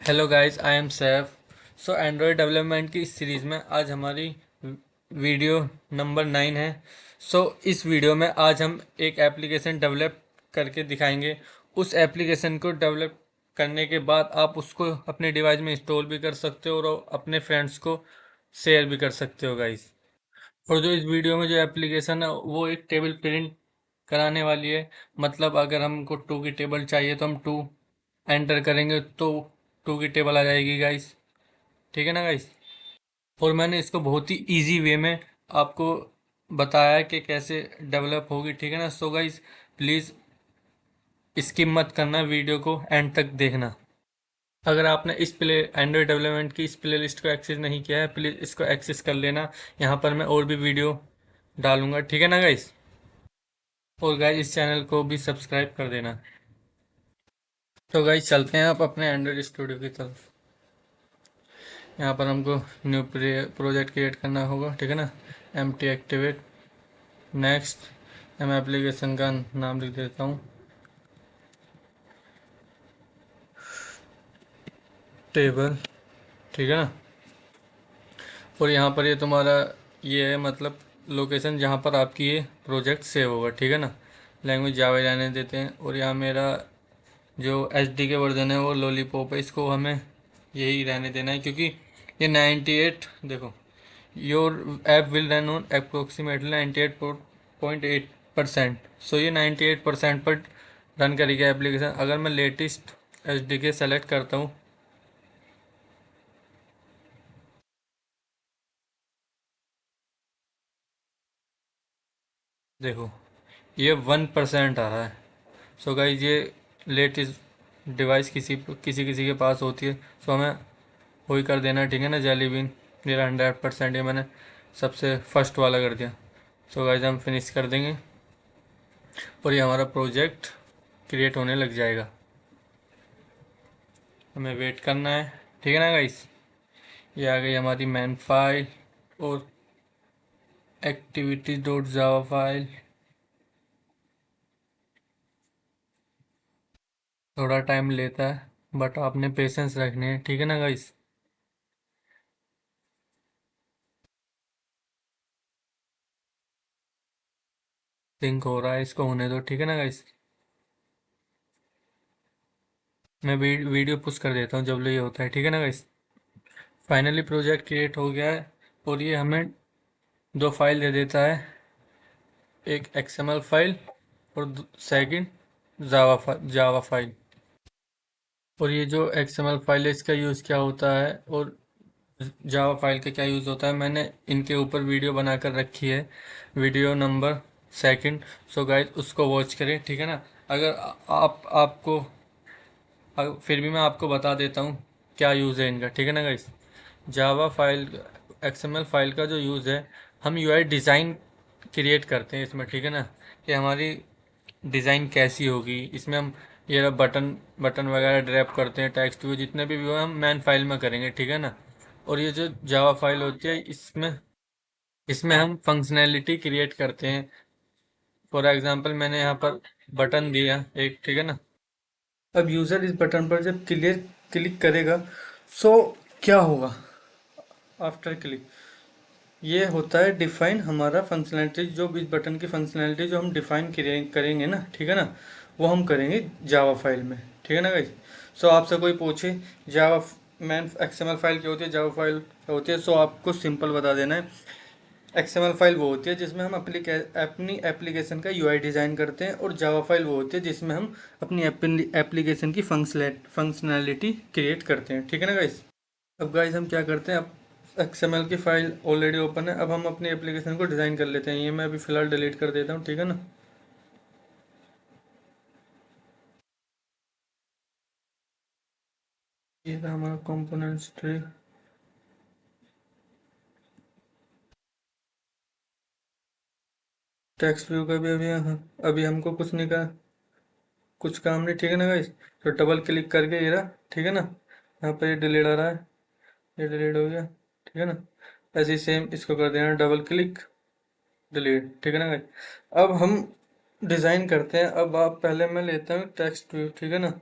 Hello guys, I am Saif. So Android development की इस series में आज हमारी वीडियो नंबर 9 है। इस वीडियो में आज हम एक एप्लीकेशन डेवलप करके दिखाएंगे। उस एप्लीकेशन को डेवलप करने के बाद आप उसको अपने डिवाइस में इंस्टॉल भी कर सकते हो और अपने फ्रेंड्स को शेयर भी कर सकते हो गाइस। और जो इस वीडियो में जो एप्लीकेशन है वो एक टेबल प्रिंट कराने वाली है। मतलब अगर हमको 2 की टेबल चाहिए तो हम 2 एंटर करेंगे तो 2 की टेबल आ जाएगी गाइस। ठीक है ना गाइस। और मैंने इसको बहुत ही इजी वे में आपको बताया है कि कैसे डेवलप होगी। ठीक है ना। सो गाइस, प्लीज़ स्किप मत करना, वीडियो को एंड तक देखना। अगर आपने इस प्ले एंड्रॉयड डेवलपमेंट की इस प्ले लिस्ट को एक्सेस नहीं किया है, प्लीज़ इसको एक्सेस कर लेना। यहाँ पर मैं और भी वीडियो डालूंगा। ठीक है ना गाइस। और गाइस, इस चैनल को भी सब्सक्राइब कर देना। तो गाइस, चलते हैं आप अपने एंड्रॉयड स्टूडियो की तरफ। यहाँ पर हमको न्यू प्रोजेक्ट क्रिएट करना होगा। ठीक है ना। M T activate next. मैं एप्लीकेशन का नाम लिख देता हूँ, टेबल। ठीक है ना। और यहाँ पर ये तुम्हारा ये है, मतलब लोकेशन जहाँ पर आपकी ये प्रोजेक्ट सेव होगा। ठीक है ना। लैंग्वेज जावा रहने देते हैं। और यहाँ मेरा जो एच डी के वर्जन है वो लॉलीपॉप है, इसको हमें यही रहने देना है क्योंकि ये 98, देखो, your app will run on approximately 98.8%। सो ये 98% पर रन करेगी एप्लीकेशन। अगर मैं लेटेस्ट एच डी के सेलेक्ट करता हूँ, देखो ये 1% आ रहा है। सो गाइज, ये लेटेस्ट डिवाइस किसी किसी किसी के पास होती है। सो हमें वही कर देना। ठीक है ना। जेली बीन मेरा 100%, ये मैंने सबसे फर्स्ट वाला कर दिया। सो गाइज, हम फिनिश कर देंगे और ये हमारा प्रोजेक्ट क्रिएट होने लग जाएगा। हमें वेट करना है। ठीक है ना गाइस। ये आ गई हमारी मैन फाइल और एक्टिविटी डॉट जावा फाइल। थोड़ा टाइम लेता है बट आपने पेशेंस रखने हैं। ठीक है ना गाइस। थिंक हो रहा है, इसको होने दो। ठीक है ना गाइस। मैं वीडियो पुश कर देता हूँ जब ये होता है। ठीक है ना गाइस। फाइनली प्रोजेक्ट क्रिएट हो गया है और ये हमें दो फाइल दे देता है, एक एक्सएमएल फाइल और सेकंड जावा फाइल। और ये जो एक्सएमएल फाइल है इसका यूज़ क्या होता है और जावा फाइल का क्या यूज़ होता है, मैंने इनके ऊपर वीडियो बनाकर रखी है, video number second. So guys, उसको वॉच करें। ठीक है ना। अगर आप आपको फिर भी मैं आपको बता देता हूँ क्या यूज़ है इनका। ठीक है ना guys. Java file XML file का जो यूज़ है, हम यूआई डिज़ाइन क्रिएट करते हैं इसमें। ठीक है ना। कि हमारी डिज़ाइन कैसी होगी इसमें, हम ये बटन बटन वगैरह ड्रैप करते हैं, टेक्स्ट व्यू जितने भी व्यू हम मैन फाइल में करेंगे। ठीक है ना। और ये जो जावा फाइल होती है इसमें इसमें हम फंक्शनैलिटी क्रिएट करते हैं। फॉर एग्जांपल मैंने यहाँ पर बटन दिया एक। ठीक है ना। अब यूज़र इस बटन पर जब क्लिक करेगा, सो क्या होगा आफ्टर क्लिक, ये होता है डिफाइन हमारा फंक्शनैलिटी। जो इस बटन की फंक्शनैलिटी जो हम डिफाइन करेंगे ना, ठीक है ना, वो हम करेंगे जावा फाइल में। ठीक है ना गाइस। सो आपसे कोई पूछे जावा मैन एक्सएमएल फाइल क्या होती है, जावा फाइल क्या होती है, सो आपको सिंपल बता देना है, एक्सएमएल फाइल वो होती है जिसमें हम अपनी एप्लीकेशन का यूआई डिज़ाइन करते हैं, और जावा फाइल वो होती है जिसमें हम अपनी एप्लीकेशन की फंक्शनैलिटी क्रिएट करते हैं। ठीक है ना गाइस। अब गाइस, हम क्या करते हैं, अब एक्सएमएल की फाइल ऑलरेडी ओपन है, अब हम अपनी एप्लीकेशन को डिज़ाइन कर लेते हैं। ये मैं अभी फ़िलहाल डिलीट कर देता हूँ। ठीक है ना। ये था हमारा कंपोनेंट्स ट्री। टेक्स्ट व्यू का भी अभी हमको कुछ नहीं का कुछ काम नहीं। ठीक है ना गाइस। तो डबल क्लिक करके ये रहा। ठीक है ना। यहाँ पर ये डिलीट आ रहा है, ये डिलीट हो गया। ठीक है ना। ऐसे ही सेम इसको कर देना, डबल क्लिक, डिलीट। ठीक है ना गाइस। अब हम डिज़ाइन करते हैं। अब आप पहले मैं लेता हूँ टेक्स्ट व्यू। ठीक है ना।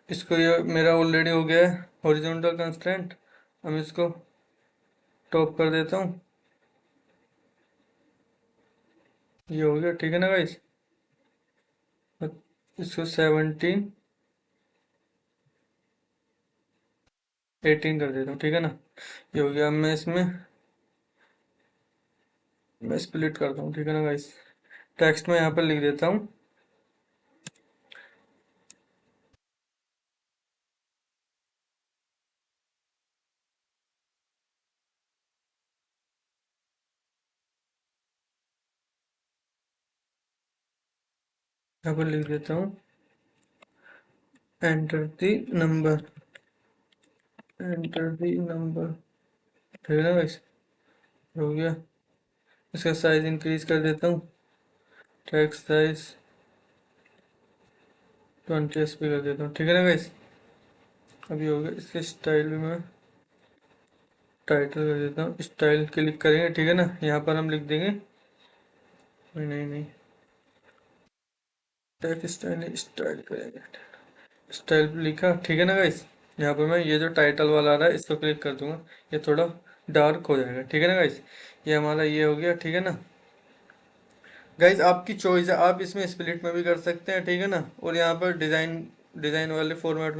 इसको ये मेरा ऑलरेडी हो गया है हॉरिजॉन्टल कंस्ट्रेंट। हम इसको टॉप कर देता हूँ, ये हो गया ठीक है ना गाइस। इसको 17 18 कर देता हूँ ठीक है ना, ये हो गया। अब मैं स्प्लिट करता हूँ ठीक है ना गाइस। टेक्स्ट में यहाँ पर लिख देता हूँ, यहाँ पर लिख देता हूँ enter the number, enter the number ठीक है ना गाइस, हो गया। इसका साइज इंक्रीज कर देता हूँ, टेक्स्ट साइज 20 SP कर देता हूँ ठीक है ना गाइस। अभी हो गया। इसके स्टाइल में मैं टाइटल कर देता हूँ, स्टाइल क्लिक करेंगे ठीक है ना, यहाँ पर हम लिख देंगे, नहीं नहीं नहीं, टैग स्टाइल स्टाइल करेंगे, स्टाइल लिखा ठीक है ना गाइस। यहाँ पर मैं ये जो टाइटल वाला आ रहा है इसको क्लिक कर दूंगा, ये थोड़ा डार्क हो जाएगा ठीक है ना गाइस। ये हमारा ये हो गया ठीक है ना गाइस। आपकी चॉइस है, आप इसमें स्प्लिट में भी कर सकते हैं ठीक है ना, और यहाँ पर डिज़ाइन डिज़ाइन वाले फॉर्मेट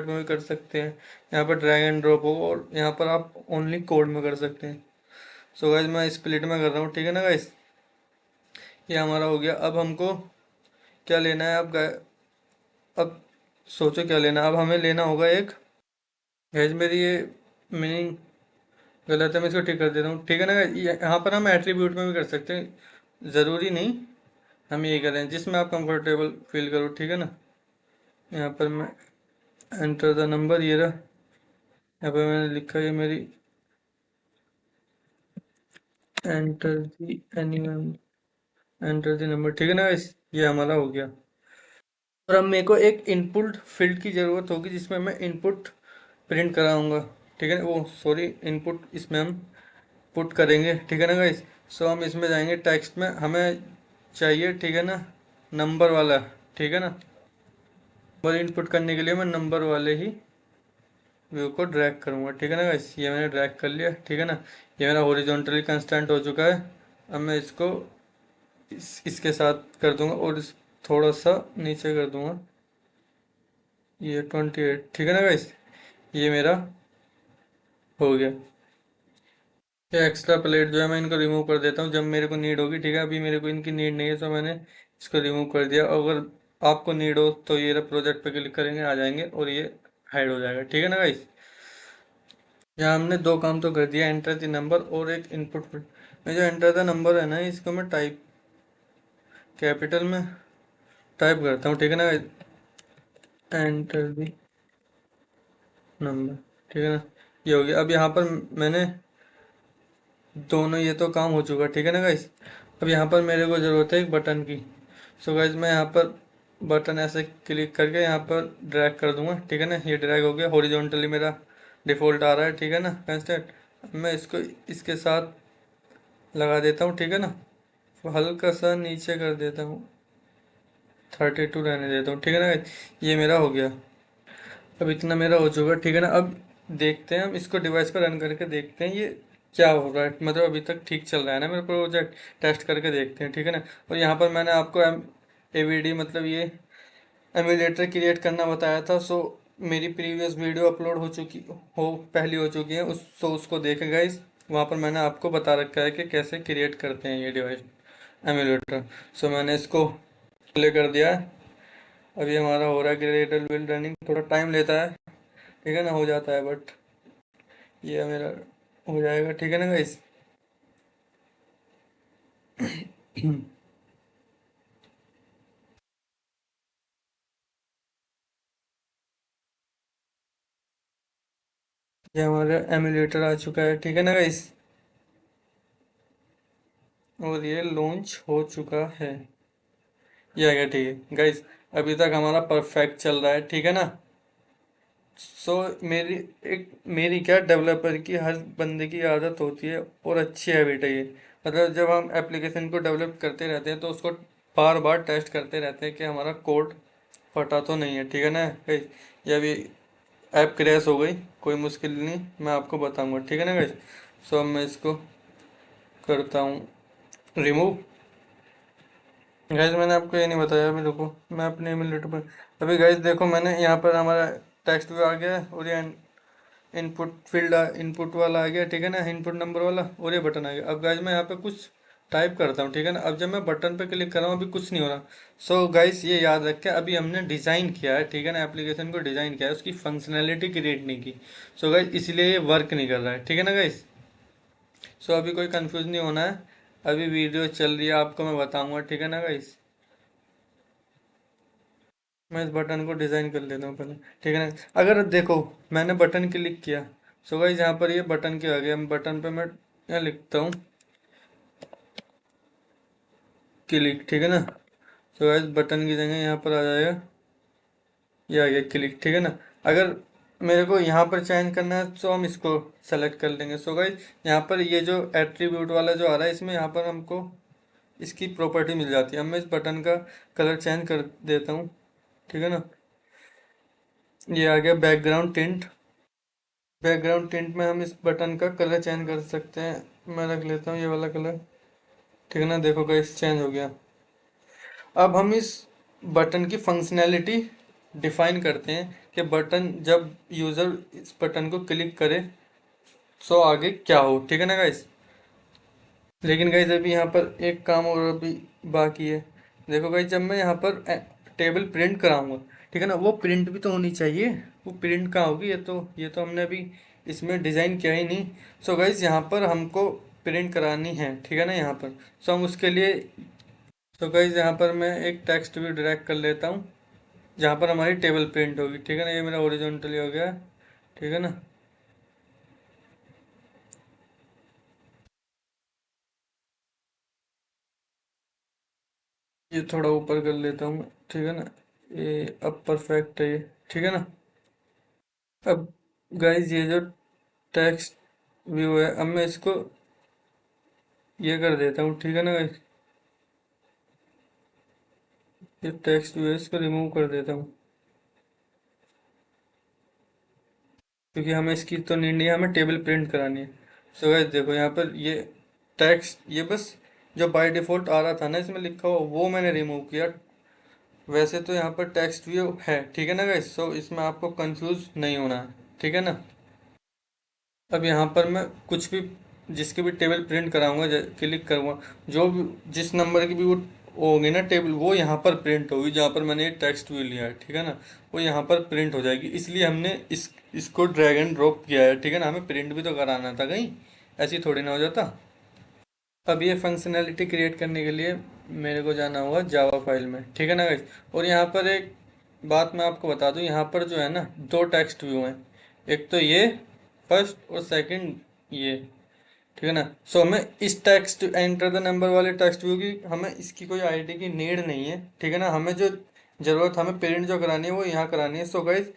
में भी कर सकते हैं। यहाँ पर ड्रैग एंड ड्रॉप हो, और यहाँ पर आप ओनली कोड में कर सकते हैं। सो गाइस मैं स्प्लिट में कर रहा हूँ ठीक है ना गाइस। ये हमारा हो गया। अब हमको क्या लेना है, अब सोचो क्या लेना है। अब हमें लेना होगा एक, गाइस मेरी ये मीनिंग गलत है, मैं इसको ठीक कर देता हूँ ठीक है ना guys? यहाँ पर हम एट्रीब्यूट में भी कर सकते हैं, ज़रूरी नहीं हम यही करें जिसमें आप कंफर्टेबल फील करो ठीक है ना। यहाँ पर मैं एंटर द नंबर, ये रहा, यहाँ पर मैंने लिखा ये मेरी enter the any enter the number ठीक है ना guys? ये हमारा हो गया। और अब मेरे को एक इनपुट फील्ड की ज़रूरत होगी जिसमें मैं इनपुट प्रिंट कराऊंगा ठीक है, वो सॉरी इनपुट इसमें हम पुट करेंगे ठीक है ना गाइस। सो हम इसमें जाएंगे, टेक्स्ट में हमें चाहिए ठीक है ना नंबर वाला ठीक है ना। नंबर इनपुट करने के लिए मैं नंबर वाले ही व्यू को ड्रैग करूंगा ठीक है ना गाइस। ये मैंने ड्रैग कर लिया ठीक है ना, ये मेरा हॉरिजॉन्टली कंस्टेंट हो चुका है। अब मैं इसको इसके साथ कर दूंगा, और थोड़ा सा नीचे कर दूंगा, ये 28 ठीक है ना गाइस। ये मेरा हो गया। ये एक्स्ट्रा प्लेट जो है मैं इनको रिमूव कर देता हूँ जब मेरे को नीड होगी ठीक है। अभी मेरे को इनकी नीड नहीं है, तो मैंने इसको रिमूव कर दिया। अगर आपको नीड हो तो ये प्रोजेक्ट पे क्लिक करेंगे, आ जाएंगे और ये हाइड हो जाएगा ठीक है ना गाइस। यहाँ हमने दो काम तो कर दिया, एंटर द नंबर और एक इनपुट में जो एंटर द नंबर है ना, इसको मैं टाइप कैपिटल में टाइप करता हूँ ठीक है ना, एंटर द नंबर ठीक है ना, ये हो गया। अब यहाँ पर मैंने दोनों, ये तो काम हो चुका ठीक है ना गाइस। अब यहाँ पर मेरे को ज़रूरत है एक बटन की। सो गाइस मैं यहाँ पर बटन ऐसे क्लिक करके यहाँ पर ड्रैग कर दूंगा ठीक है ना, ये ड्रैग हो गया। हॉरिजॉन्टली मेरा डिफ़ॉल्ट आ रहा है ठीक है ना कंस्टेंट। मैं इसको इसके साथ लगा देता हूँ ठीक है ना, तो हल्का सा नीचे कर देता हूँ, 32 रहने देता हूँ ठीक है ना guys? ये मेरा हो गया। अब इतना मेरा हो चुका ठीक है ना। अब देखते हैं हम इसको डिवाइस पर रन करके देखते हैं ये क्या हो रहा है, मतलब अभी तक ठीक चल रहा है ना मेरा प्रोजेक्ट, टेस्ट करके देखते हैं ठीक है ना। और यहाँ पर मैंने आपको एवीडी मतलब ये एमुलेटर क्रिएट करना बताया था। सो मेरी प्रीवियस वीडियो अपलोड हो पहली हो चुकी है, उसको देखें गाइस। वहाँ पर मैंने आपको बता रखा है कि कैसे क्रिएट करते हैं ये डिवाइस एमुलेटर। सो मैंने इसको प्ले कर दिया है। अभी हमारा हो रहा है क्रिएटर बिल्ड रनिंग, थोड़ा टाइम लेता है ठीक है ना, हो जाता है बट ये मेरा हो जाएगा ठीक है ना गाइस। ये हमारा एमुलेटर आ चुका है ठीक है ना गाइस, और ये लॉन्च हो चुका है। ये आ गया ठीक है गाइस। अभी तक हमारा परफेक्ट चल रहा है ठीक है ना। सो मेरी क्या, डेवलपर की हर बंदे की आदत होती है और अच्छी हैबिट है ये, मतलब जब हम एप्लीकेशन को डेवलप करते रहते हैं तो उसको बार बार टेस्ट करते रहते हैं कि हमारा कोड फटा तो नहीं है, ठीक है ना गाइस। ये अभी ऐप क्रैश हो गई, कोई मुश्किल नहीं, मैं आपको बताऊंगा, ठीक है ना गाइस। सो अब मैं इसको करता हूँ रिमूव। गाइस मैंने आपको ये नहीं बताया, अभी रुको, मैं अपने ईमेल पर अभी गाइस देखो, मैंने यहाँ पर हमारा टेक्स्ट भी आ गया है, और ये इनपुट फील्ड इनपुट वाला आ गया, ठीक है ना, इनपुट नंबर वाला, और ये बटन आ गया। अब गाइस मैं यहाँ पे कुछ टाइप करता हूँ, ठीक है ना। अब जब मैं बटन पे क्लिक कर रहा हूँ अभी कुछ नहीं हो रहा। सो गाइस ये याद रखें, अभी हमने डिज़ाइन किया है, ठीक है ना, एप्लीकेशन को डिज़ाइन किया है, उसकी फंक्शनैलिटी क्रिएट नहीं की। सो गाइस इसलिए ये वर्क नहीं कर रहा है, ठीक है ना गाइस। सो अभी कोई कंफ्यूज नहीं होना है, अभी वीडियो चल रही है, आपको मैं बताऊंगा, ठीक है ना गाइस। मैं इस बटन को डिज़ाइन कर लेता हूँ पहले, ठीक है ना। अगर देखो मैंने बटन क्लिक किया, सो गाइस यहाँ पर ये बटन के आ गया, बटन पे मैं यहाँ लिखता हूँ क्लिक, ठीक है ना। सो गाइस बटन की जगह यहाँ पर आ जाएगा, ये आ गया क्लिक, ठीक है ना। अगर मेरे को यहाँ पर चेंज करना है तो हम इसको सेलेक्ट कर लेंगे। सो गाइस यहाँ पर ये जो एट्रीब्यूट वाला जो आ रहा है, इसमें यहाँ पर हमको इसकी प्रॉपर्टी मिल जाती है। अब मैं इस बटन का कलर चेंज कर देता हूँ, ठीक है ना। ये आ गया बैकग्राउंड टिंट। बैकग्राउंड टिंट में हम इस बटन का कलर चेंज कर सकते हैं, मैं रख लेता हूँ ये वाला कलर, ठीक है ना। देखो गाइस चेंज हो गया। अब हम इस बटन की फंक्शनैलिटी डिफाइन करते हैं कि बटन जब यूज़र इस बटन को क्लिक करे सो आगे क्या हो, ठीक है ना गाइस। लेकिन गाइस अभी यहाँ पर एक काम और अभी बाकी है। देखो गाइस जब मैं यहाँ पर टेबल प्रिंट कराऊंगा, ठीक है ना, वो प्रिंट भी तो होनी चाहिए। वो प्रिंट कहाँ होगी, ये तो हमने अभी इसमें डिज़ाइन किया ही नहीं। सो गाइस यहाँ पर हमको प्रिंट करानी है, ठीक है ना यहाँ पर। सो हम उसके लिए, तो गाइस यहाँ पर मैं एक टेक्स्ट भी ड्रैग कर लेता हूँ जहाँ पर हमारी टेबल प्रिंट होगी, ठीक है ना। ये मेरा ओरिजेंटली हो गया, ठीक है ना। ये थोड़ा ऊपर कर लेता हूँ, ठीक है ना। ये अब परफेक्ट है ये, ठीक है ना। अब गाइस ये जो टेक्स्ट व्यू है, अब मैं इसको ये कर देता हूँ, ठीक है ना गाइस। ये टेक्स्ट व्यू है, इसको रिमूव कर देता हूँ, क्योंकि हमें इसकी तो नीड नहीं है, हमें टेबल प्रिंट करानी है। सो गाइस देखो यहाँ पर ये टेक्स्ट, ये बस जो बाय डिफ़ॉल्ट आ रहा था ना इसमें लिखा हुआ, वो मैंने रिमूव किया। वैसे तो यहाँ पर टेक्स्ट व्यू है, ठीक है ना गाइस। सो इसमें आपको कंफ्यूज नहीं होना है, ठीक है ना। अब यहाँ पर मैं कुछ भी, जिसकी भी टेबल प्रिंट कराऊंगा, क्लिक करूँगा, जो भी जिस नंबर की भी वो होगी ना टेबल, वो यहाँ पर प्रिंट होगी जहाँ पर मैंने ये टेक्स्ट व्यू लिया है, ठीक है ना। वो यहाँ पर प्रिंट हो जाएगी, इसलिए हमने इसको ड्रैग एंड ड्रॉप किया है, ठीक है ना। हमें प्रिंट भी तो कराना था कहीं, ऐसी थोड़ी ना हो जाता। अब ये फंक्शनैलिटी क्रिएट करने के लिए मेरे को जाना होगा जावा फाइल में, ठीक है ना गाइस। और यहाँ पर एक बात मैं आपको बता दूँ, यहाँ पर जो है ना दो टेक्स्ट व्यू हैं, एक तो ये फर्स्ट और सेकंड ये, ठीक है ना। सो हमें इस टेक्स्ट एंटर द नंबर वाले टेक्स्ट व्यू की, हमें इसकी कोई आईडी की नीड नहीं है, ठीक है ना। हमें जो ज़रूरत, हमें प्रिंट जो करानी है वो यहाँ करानी है। सो गाइस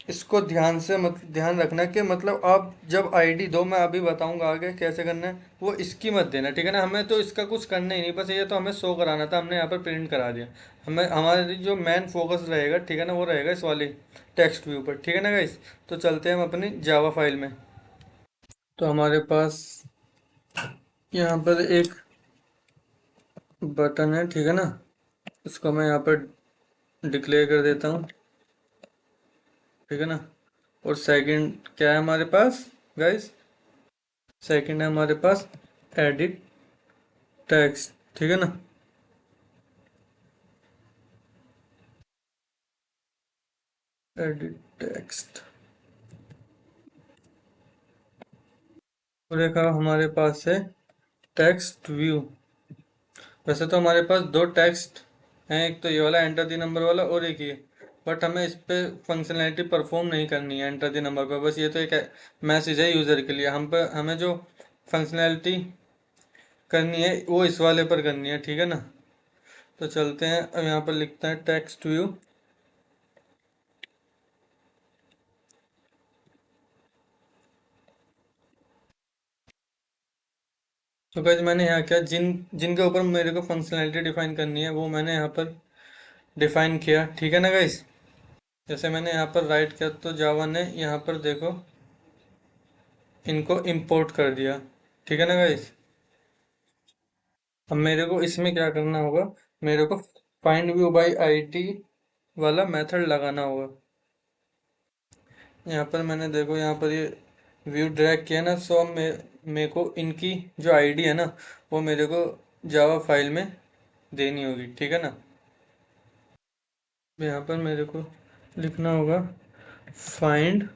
इसको ध्यान से ध्यान रखना कि मतलब आप जब आईडी दो, मैं अभी बताऊंगा आगे कैसे करना है, वो इसकी मत देना, ठीक है ना। हमें तो इसका कुछ करना ही नहीं, बस ये तो हमें शो कराना था, हमने यहाँ पर प्रिंट करा दिया। हमें हमारी जो मेन फोकस रहेगा, ठीक है ना, वो रहेगा इस वाले टेक्स्ट व्यू पर, ठीक है ना गाइस। तो चलते हैं हम अपनी जावा फाइल में। तो हमारे पास यहाँ पर एक बटन है, ठीक है ना, इसको मैं यहाँ पर डिक्लेयर कर देता हूँ, ठीक है ना। और सेकंड क्या है हमारे पास गाइस, सेकंड है हमारे पास एडिट टेक्स्ट, ठीक है ना। एडिट टेक्स्ट, और एक हमारे पास है टेक्स्ट व्यू। वैसे तो हमारे पास दो टेक्स्ट हैं, एक तो ये वाला एंटर दी नंबर वाला, और एक ये, बट हमें इस पे फंक्शनैलिटी परफॉर्म नहीं करनी है एंटर दी नंबर पर, बस ये तो एक मैसेज है यूज़र के लिए। हम पर हमें जो फंक्शनैलिटी करनी है वो इस वाले पर करनी है, ठीक है ना। तो चलते हैं, अब यहाँ पर लिखते हैं टेक्स्ट व्यू। तो गाइस मैंने यहाँ क्या, जिनके ऊपर मेरे को फंक्शनैलिटी डिफाइन करनी है वो मैंने यहाँ पर डिफाइन किया, ठीक है ना गाइस। जैसे मैंने यहाँ पर राइट किया तो जावा ने यहाँ पर देखो इनको इंपोर्ट कर दिया, ठीक है ना गाइस। अब मेरे को इसमें क्या करना होगा, मेरे को फाइंड व्यू बाय आईडी वाला मेथड लगाना होगा। यहाँ पर मैंने देखो यहाँ पर ये व्यू ड्रैग किया ना, सो अब मेरे को इनकी जो आईडी है ना वो मेरे को जावा फाइल में देनी होगी, ठीक है ना। यहाँ पर मेरे को लिखना होगा फाइंड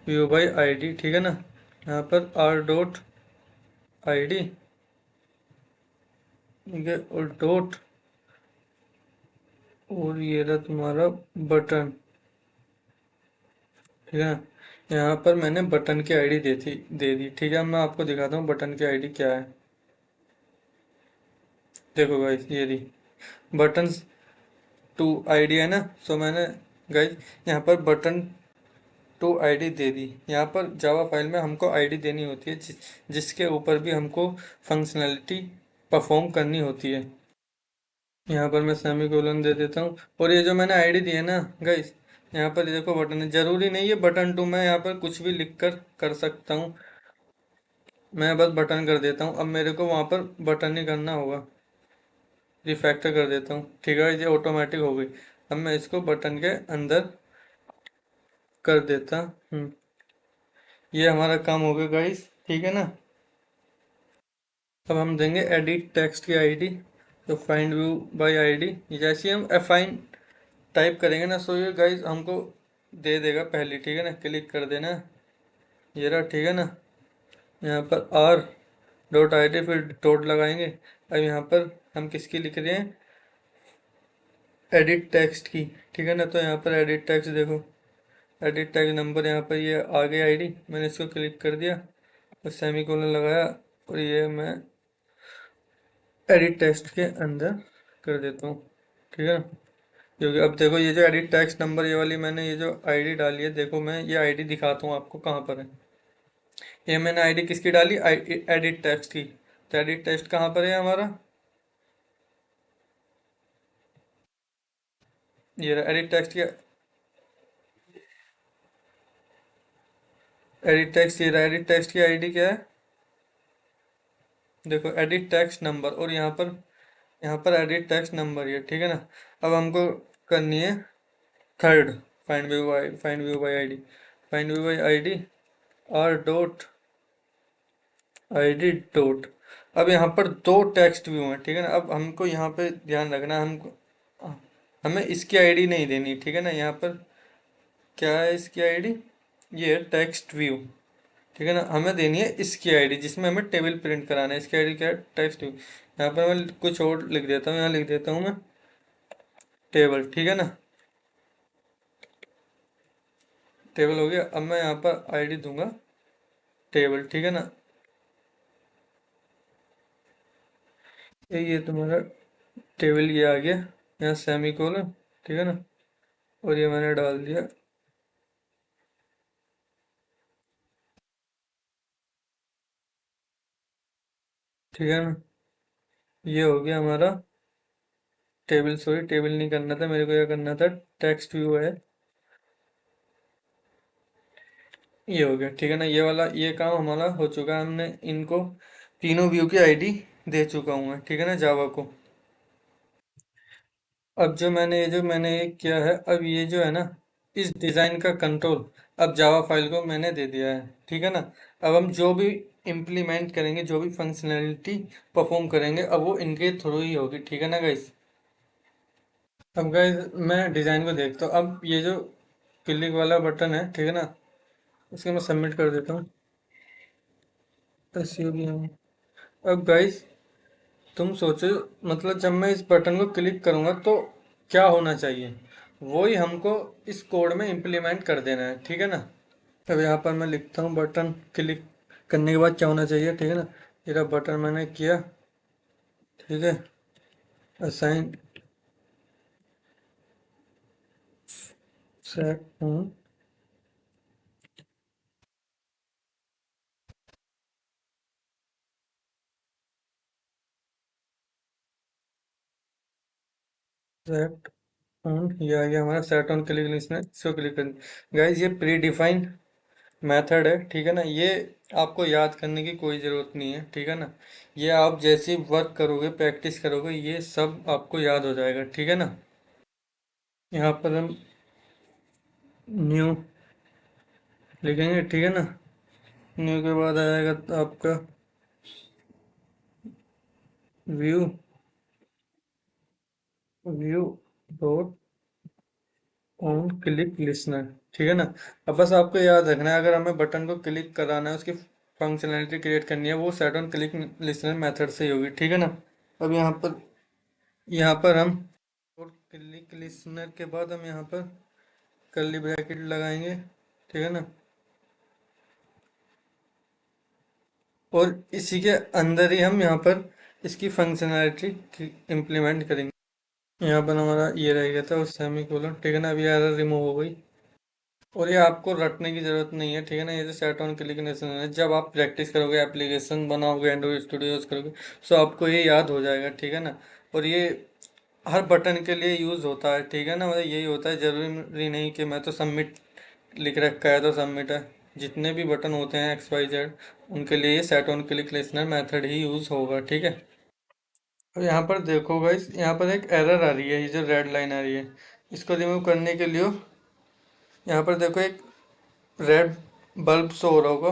व्यू बाय आईडी, ठीक है ना। यहाँ पर आर डॉट आई डी, ठीक है, और डॉट, और ये रहा तुम्हारा बटन, ठीक है ना। यहाँ पर मैंने बटन की आईडी दे दी, ठीक है। मैं आपको दिखाता हूँ बटन की आईडी क्या है। देखो गाइस ये रही बटन टू आईडी है ना, सो मैंने गाइस यहाँ पर बटन टू आईडी दे दी। यहाँ पर जावा फाइल में हमको आईडी देनी होती है जिसके ऊपर भी हमको फंक्शनैलिटी परफॉर्म करनी होती है। यहाँ पर मैं सेमी कोलन दे देता हूँ, और ये जो मैंने आईडी दी है ना गाइस, यहाँ पर देखो बटन है, जरूरी नहीं है बटन टू, मैं यहाँ पर कुछ भी लिख कर सकता हूँ। मैं बस बटन कर देता हूँ, अब मेरे को वहाँ पर बटन ही करना होगा। रिफैक्टर कर देता हूँ, ठीक है, ये ऑटोमेटिक हो गई। अब मैं इसको बटन के अंदर कर देता हूँ। ये हमारा काम हो गया गाइस, ठीक है ना। अब हम देंगे एडिट टेक्स्ट की आईडी, तो फाइंड व्यू बाय आईडी, जैसे हम फाइंड टाइप करेंगे ना, सो ये गाइस हमको दे देगा पहले, ठीक है ना। क्लिक कर देना, ये रहा, ठीक है ना। यहाँ पर आर डॉट आई डी, फिर डॉट लगाएंगे। अब यहाँ पर हम किसकी लिख रहे हैं, एडिट टेक्स्ट की, ठीक है ना। तो यहाँ पर एडिट टेक्स्ट देखो, एडिट टेक्स्ट नंबर, यहाँ पर ये आ गई आईडी, मैंने इसको क्लिक कर दिया और सेमी कोलन लगाया, और ये मैं एडिट टेक्स्ट के अंदर कर देता हूँ, ठीक है ना। क्योंकि अब देखो ये जो एडिट टेक्स्ट नंबर, ये वाली मैंने ये जो आईडी डाली है, देखो मैं ये आईडी दिखाता हूँ आपको कहाँ पर है। ये मैंने आईडी किसकी डाली, एडिट टेक्स्ट की। तो एडिट टेक्स्ट कहाँ पर है हमारा, ये एडिट टेक्स्ट की, एडिट टेक्स्ट, ये एडिट टेक्स्ट की आईडी क्या है, देखो एडिट टेक्स्ट नंबर, और यहाँ पर एडिट टेक्स्ट नंबर ये, ठीक है ना। अब हमको करनी है third, find view by ID, find view by ID R dot ID dot. अब यहाँ पर दो टेक्स्ट व्यू हैं, ठीक है ना। अब हमको यहाँ पे ध्यान रखना, हमको हमें इसकी आईडी नहीं देनी, ठीक है ना। यहाँ पर क्या है इसकी आईडी, ये है टेक्स्ट व्यू, ठीक है ना। हमें देनी है इसकी आईडी जिसमें हमें टेबल प्रिंट कराना है, इसकी आईडी क्या है, टेक्स्ट व्यू। यहाँ पर मैं कुछ और लिख देता हूँ, यहाँ लिख देता हूँ मैं टेबल, ठीक है ना। टेबल हो गया। अब मैं यहाँ पर आईडी दूंगा टेबल, ठीक है ना। ये तुम्हारा टेबल ये आ गया, यहाँ सेमी कोलन, ठीक है ना, और ये मैंने डाल दिया, ठीक है ना। ये हो गया हमारा टेबल, सॉरी टेबल नहीं करना था मेरे को, क्या करना था, टेक्स्ट व्यू है, ये हो गया, ठीक है ना। ये वाला ये काम हमारा हो चुका है, हमने इनको तीनों व्यू की आईडी दे चुका हूँ मैं, ठीक है ना, जावा को। अब जो मैंने ये किया है, अब ये जो है ना, इस डिज़ाइन का कंट्रोल अब जावा फाइल को मैंने दे दिया है, ठीक है ना। अब हम जो भी इम्प्लीमेंट करेंगे, जो भी फंक्शनैलिटी परफॉर्म करेंगे, अब वो इनके थ्रू ही होगी, ठीक है ना गाइस। अब गाइस मैं डिज़ाइन को देखता हूँ, अब ये जो क्लिक वाला बटन है, ठीक है ना, इसको मैं सबमिट कर देता हूँ। अब गाइस तुम सोचो, मतलब जब मैं इस बटन को क्लिक करूंगा तो क्या होना चाहिए, वो ही हमको इस कोड में इम्प्लीमेंट कर देना है, ठीक है ना। अब यहाँ पर मैं लिखता हूँ बटन क्लिक करने के बाद क्या होना चाहिए, ठीक है ना। ये बटन मैंने किया, ठीक है, असाइन सेट हूँ, सेट ये आ गया हमारा सेट ऑन क्लिक लिस्टनर, इसको क्लिक कर। गाइज ये प्री डिफाइंड मेथड है, ठीक है ना, ये आपको याद करने की कोई ज़रूरत नहीं है, ठीक है ना। ये आप जैसे ही वर्क करोगे, प्रैक्टिस करोगे, ये सब आपको याद हो जाएगा, ठीक है ना। यहाँ पर हम न्यू लिखेंगे, ठीक है ना। न्यू के बाद आएगा आपका view, view dot on click listener, ठीक है ना। अब बस आपको याद रखना है, अगर हमें बटन को क्लिक कराना है, उसकी फंक्शनैलिटी क्रिएट करनी है, वो set on click listener method से ही होगी, ठीक है ना। अब यहाँ पर हम और क्लिक लिसनर के बाद हम यहाँ पर कर्ली ब्रैकेट लगाएंगे, ठीक है ना। और इसी के अंदर ही हम यहाँ पर इसकी फंक्शनैलिटी इम्प्लीमेंट करेंगे। यहाँ पर हमारा ये रह गया था, और सेमी कोलन, ठीक है ना। अभी एरर रिमूव हो गई। और ये आपको रटने की जरूरत नहीं है, ठीक है ना। ये जो सेट ऑन क्लिक नेशन है, जब आप प्रैक्टिस करोगे, एप्लीकेशन बनाओगे, एंड्रॉइड स्टूडियो यूज करोगे, तो आपको ये याद हो जाएगा, ठीक है ना। और ये हर बटन के लिए यूज होता है, ठीक है ना। मतलब यही होता है, जरूरी नहीं कि मैं तो सबमिट लिख रखा है तो सबमिट है। जितने भी बटन होते हैं XYZ, उनके लिए ये set on click listener method he use होगा, ठीक है। और यहाँ पर देखो गाइस, यहाँ पर एक एरर आ रही है, ये जो रेड लाइन आ रही है, इसको रिमूव करने के लिए यहाँ पर देखो एक रेड बल्ब शो हो रहा होगा।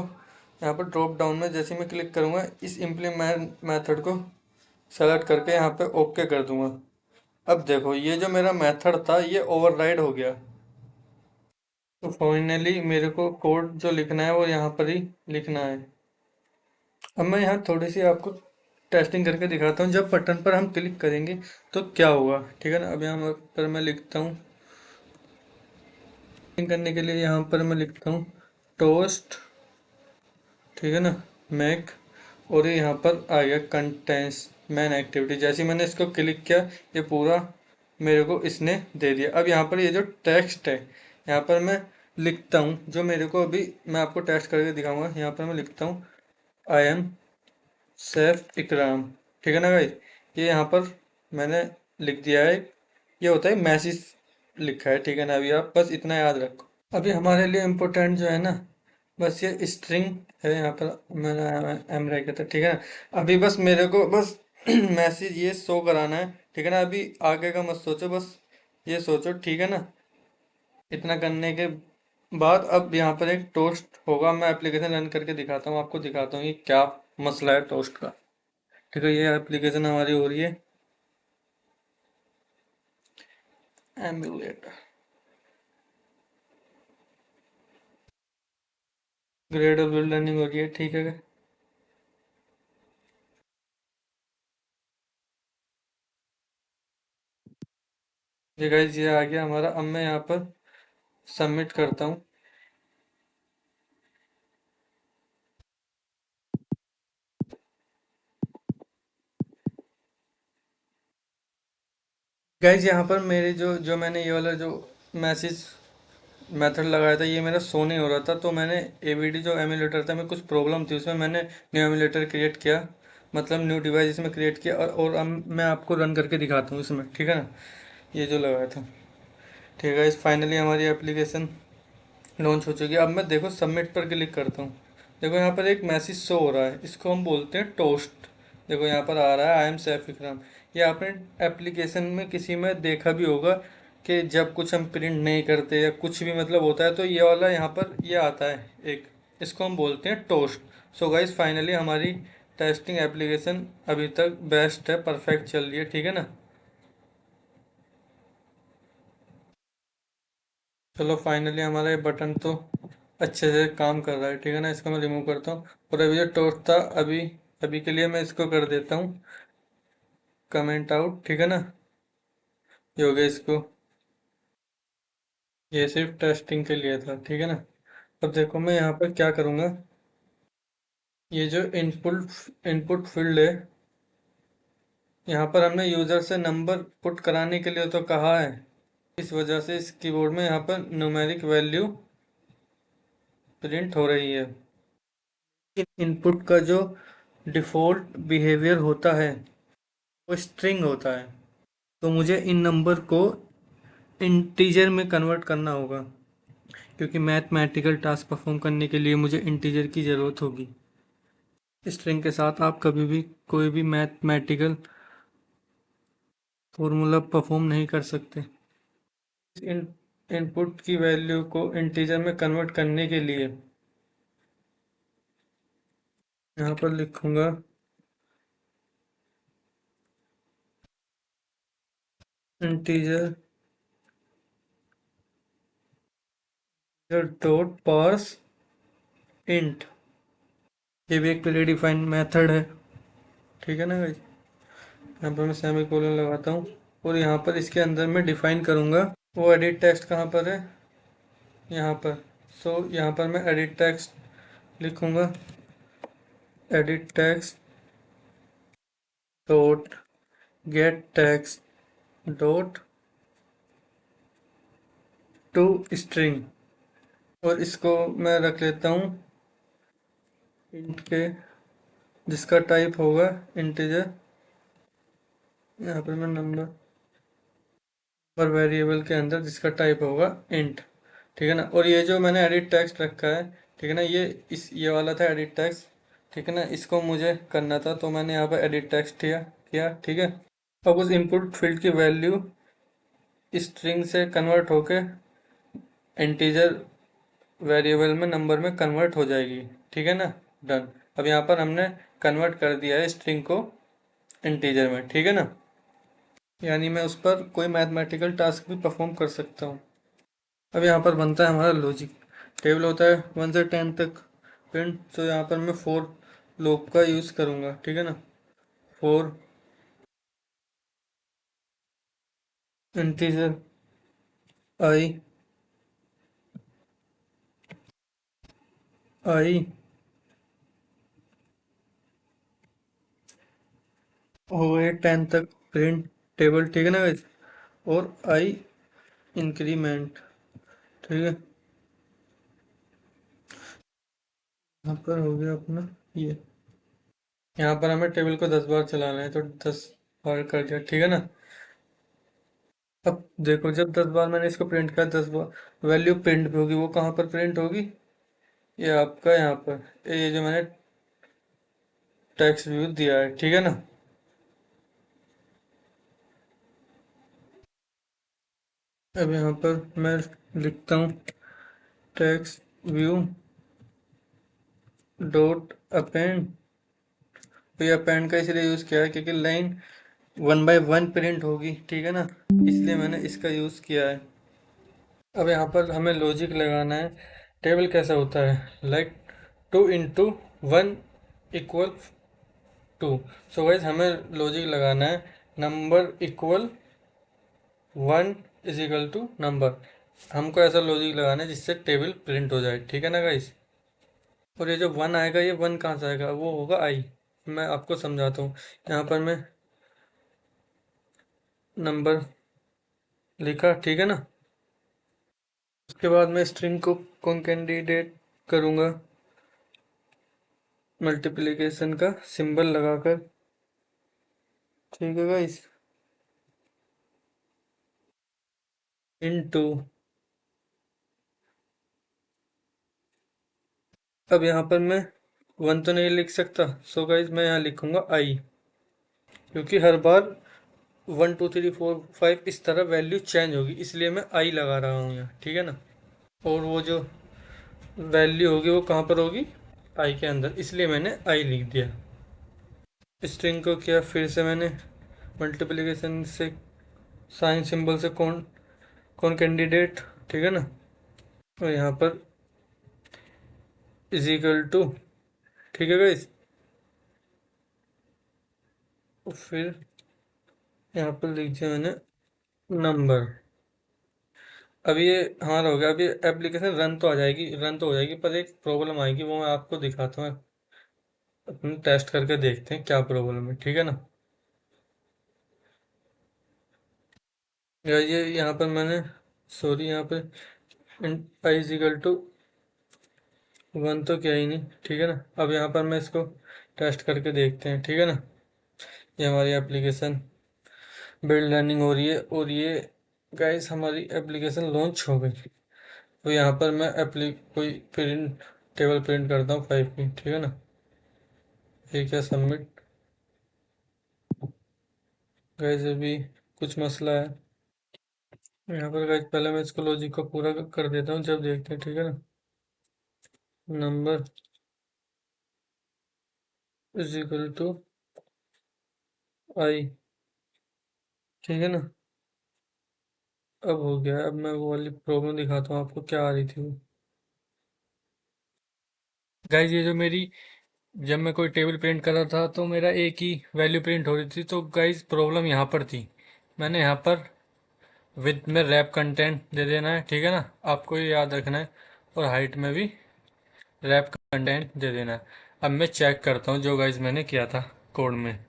यहाँ पर ड्रॉप डाउन में जैसे ही मैं क्लिक करूँगा, इस इम्प्लीमेंट मेथड को सेलेक्ट करके यहाँ पे ओके कर दूंगा। अब देखो, ये जो मेरा मेथड था, ये ओवरराइड हो गया। तो फाइनली मेरे को कोड जो लिखना है वो यहाँ पर ही लिखना है। अब मैं यहाँ थोड़ी सी आपको टेस्टिंग करके दिखाता हूँ, जब बटन पर हम क्लिक करेंगे तो क्या होगा, ठीक है ना। अब यहाँ पर मैं लिखता हूँ, करने के लिए यहाँ पर मैं लिखता हूँ टोस्ट, ठीक है ना, मैक। और ये यहाँ पर आ गया कंटेंट्स मैन एक्टिविटी। जैसे ही मैंने इसको क्लिक किया, ये पूरा मेरे को इसने दे दिया। अब यहाँ पर ये जो टेक्स्ट है, यहाँ पर मैं लिखता हूँ, जो मेरे को अभी मैं आपको टेस्ट करके दिखाऊंगा। यहाँ पर मैं लिखता हूँ आई एम सैफ इकराम, ठीक है ना भाई। ये यहाँ पर मैंने लिख दिया है। ये होता है मैसेज लिखा है, ठीक है ना। अभी आप बस इतना याद रखो। अभी हमारे लिए इम्पोर्टेंट जो है ना, बस ये स्ट्रिंग है। यहाँ पर मैंने एम रह गया था, ठीक है ना। अभी बस मेरे को बस मैसेज ये शो कराना है, ठीक है ना। अभी आगे का मत सोचो, बस ये सोचो, ठीक है ना। इतना करने के बाद अब यहाँ पर एक टोस्ट होगा। मैं एप्लीकेशन रन करके दिखाता हूँ, आपको दिखाता हूँ ये क्या मसला है टोस्ट का, ठीक है। ये एप्लीकेशन हमारी हो रही है एम्बुलेटर, ग्रेड ऑफ लर्निंग हो रही है, ठीक है। ये गाइस, ये आ गया हमारा। अब मैं यहाँ पर सबमिट करता हूँ। गाइज यहाँ पर मेरे जो जो मैंने ये वाला जो मैसेज मेथड लगाया था, ये मेरा शो नहीं हो रहा था। तो मैंने AVD जो एमुलेटर था, मैं कुछ प्रॉब्लम थी उसमें, मैंने न्यू एमुलेटर क्रिएट किया, मतलब न्यू डिवाइस इसमें क्रिएट किया। और अब मैं आपको रन करके दिखाता हूँ इसमें, ठीक है ना। ये जो लगाया था, ठीक है। इस फाइनली हमारी एप्लीकेशन लॉन्च हो चुकी है। अब मैं देखो सबमिट पर क्लिक करता हूँ। देखो यहाँ पर एक मैसेज शो हो रहा है, इसको हम बोलते हैं टोस्ट। देखो यहाँ पर आ रहा है आई एम सैफ इकराम। ये आपने एप्लीकेशन में किसी में देखा भी होगा कि जब कुछ हम प्रिंट नहीं करते या कुछ भी मतलब होता है, तो ये वाला यहाँ पर ये आता है एक, इसको हम बोलते हैं टोस्ट। सो गाइस, फाइनली हमारी टेस्टिंग एप्लीकेशन अभी तक बेस्ट है, परफेक्ट चल रही है, ठीक है ना। चलो फाइनली हमारा ये बटन तो अच्छे से काम कर रहा है, ठीक है ना। इसको मैं रिमूव करता हूँ। और अभी जो टोस्ट था, अभी अभी के लिए मैं इसको कर देता हूँ कमेंट आउट, ठीक है ना। ये हो गया इसको। ये सिर्फ टेस्टिंग के लिए था, ठीक है ना। अब देखो मैं यहाँ पर क्या करूँगा। ये जो इनपुट इनपुट फील्ड है, यहाँ पर हमने यूज़र से नंबर पुट कराने के लिए तो कहा है। इस वजह से इस कीबोर्ड में यहाँ पर न्यूमेरिक वैल्यू प्रिंट हो रही है। इनपुट का जो डिफ़ॉल्ट बिहेवियर होता है, वो स्ट्रिंग होता है। तो मुझे इन नंबर को इंटीजर में कन्वर्ट करना होगा, क्योंकि मैथमेटिकल टास्क परफॉर्म करने के लिए मुझे इंटीजर की ज़रूरत होगी। स्ट्रिंग के साथ आप कभी भी कोई भी मैथमेटिकल फॉर्मूला परफॉर्म नहीं कर सकते। इन इनपुट की वैल्यू को इंटीजर में कन्वर्ट करने के लिए यहाँ पर लिखूंगा इंटीजर डॉट पार्स इंट। ये भी एक प्री डिफाइंड मेथड है, ठीक है ना गाइस। यहाँ पर मैं सेमी कोलन लगाता हूँ और यहाँ पर इसके अंदर मैं डिफाइन करूँगा। वो एडिट टेक्स्ट कहाँ पर है, यहाँ पर। सो यहाँ पर मैं एडिट टेक्स्ट लिखूँगा, edit text dot gate text dot to string, और इसको मैं रख लेता हूँ इंट के, जिसका टाइप होगा इंटीजर। यहाँ पर मैं नंबर वेरिएबल के अंदर जिसका टाइप होगा इंट, ठीक है ना। और ये जो मैंने एडिट टेक्स्ट रखा है, ठीक है ना, ये वाला था एडिट टेक्स्ट, ठीक है ना। इसको मुझे करना था तो मैंने यहाँ पर एडिट टेक्स्ट किया, ठीक है। अब उस इनपुट फील्ड की वैल्यू स्ट्रिंग से कन्वर्ट होके इंटीजर वेरिएबल में नंबर में कन्वर्ट हो जाएगी, ठीक है ना। डन। अब यहाँ पर हमने कन्वर्ट कर दिया है स्ट्रिंग को इंटीजर में, ठीक है ना। यानी मैं उस पर कोई मैथमेटिकल टास्क भी परफॉर्म कर सकता हूँ। अब यहाँ पर बनता है हमारा लॉजिक। टेबल होता है 1 से 10 तक प्रिंट, तो यहाँ पर मैं फोर लूप का यूज़ करूँगा, ठीक है ना। फोर इंटीजर आई आई हो गए 10 तक प्रिंट टेबल, ठीक है ना गाइस। और आई इंक्रीमेंट, ठीक है। यहाँ पर हो गया अपना ये। यहाँ पर हमें टेबल को 10 बार चलाना है, तो 10 बार कर दिया, ठीक है ना। अब देखो, जब 10 बार मैंने इसको प्रिंट किया, 10 बार वैल्यू प्रिंट भी होगी। वो कहाँ पर प्रिंट होगी, ये आपका यहाँ पर, ये जो मैंने टेक्स्ट व्यू दिया है, ठीक है ना। अब यहाँ पर मैं लिखता हूँ टेक्स्ट व्यू डॉट अपेंड। तो ये अपेंड का इसलिए यूज़ किया है क्योंकि लाइन 1 बाय 1 प्रिंट होगी, ठीक है ना, इसलिए मैंने इसका यूज़ किया है। अब यहाँ पर हमें लॉजिक लगाना है। टेबल कैसा होता है, लाइक 2 × 1 इक्वल 2। सो गाइस, हमें लॉजिक लगाना है number equal 1 is equal to number. हमको ऐसा लॉजिक लगाना है जिससे टेबल प्रिंट हो जाए, ठीक है ना गाइस। और ये जो 1 आएगा, ये 1 कहाँ से आएगा, वो होगा आई। मैं आपको समझाता हूँ। यहाँ पर मैं नंबर लिखा, ठीक है ना। उसके बाद मैं स्ट्रिंग को कौन कैंडिडेट करूँगा, मल्टीप्लिकेशन का सिंबल लगाकर, ठीक है गाइस, इनटू। अब यहाँ पर मैं 1 तो नहीं लिख सकता, सो गाइस मैं यहाँ लिखूंगा आई, क्योंकि हर बार 1 2 3 4 5 इस तरह वैल्यू चेंज होगी, इसलिए मैं आई लगा रहा हूँ यहाँ, ठीक है ना। और वो जो वैल्यू होगी वो कहाँ पर होगी, आई के अंदर, इसलिए मैंने आई लिख दिया। स्ट्रिंग को किया, फिर से मैंने मल्टीप्लिकेशन से साइन सिंबल से कौन कौन कैंडिडेट, ठीक है ना। और यहाँ पर इज इक्वल टू, ठीक है गाइस। और फिर यहाँ पर लिख दिया मैंने नंबर। अब ये हमारा हो गया। अब ये एप्लीकेशन रन तो हो जाएगी, पर एक प्रॉब्लम आएगी, वो मैं आपको दिखाता हूँ। अपन टेस्ट करके देखते हैं क्या प्रॉब्लम है, ठीक है ना। ये यहाँ पर मैंने, सॉरी, यहाँ पे आई इज इक्वल टू 1 तो क्या ही नहीं, ठीक है ना। अब यहाँ पर मैं इसको टेस्ट करके देखते हैं, ठीक है ना। ये हमारी एप्लीकेशन बिल्ड रनिंग हो रही है, और ये गाइस हमारी एप्लीकेशन लॉन्च हो गई। तो यहाँ पर मैं कोई प्रिंट टेबल प्रिंट करता हूँ 5 की, ठीक है ना। ठीक है, सबमिट। गाइस अभी कुछ मसला है यहाँ पर। गाइस पहले मैं इसको लॉजिक को पूरा कर देता हूँ, जब देखते हैं, ठीक है ना। नंबर इज इक्वल टू आई, ठीक है ना। अब हो गया। अब मैं वो वाली प्रॉब्लम दिखाता हूँ आपको, क्या आ रही थी वो। गाइस ये जो मेरी, जब मैं कोई टेबल प्रिंट कर रहा था तो मेरा एक ही वैल्यू प्रिंट हो रही थी। तो गाइस प्रॉब्लम यहाँ पर थी। मैंने यहाँ पर विद में रैप कंटेंट दे देना है, ठीक है ना। आपको ये याद रखना है। और हाइट में भी रैप कंटेंट दे देना है। अब मैं चेक करता हूँ जो गाइस मैंने किया था कोड में,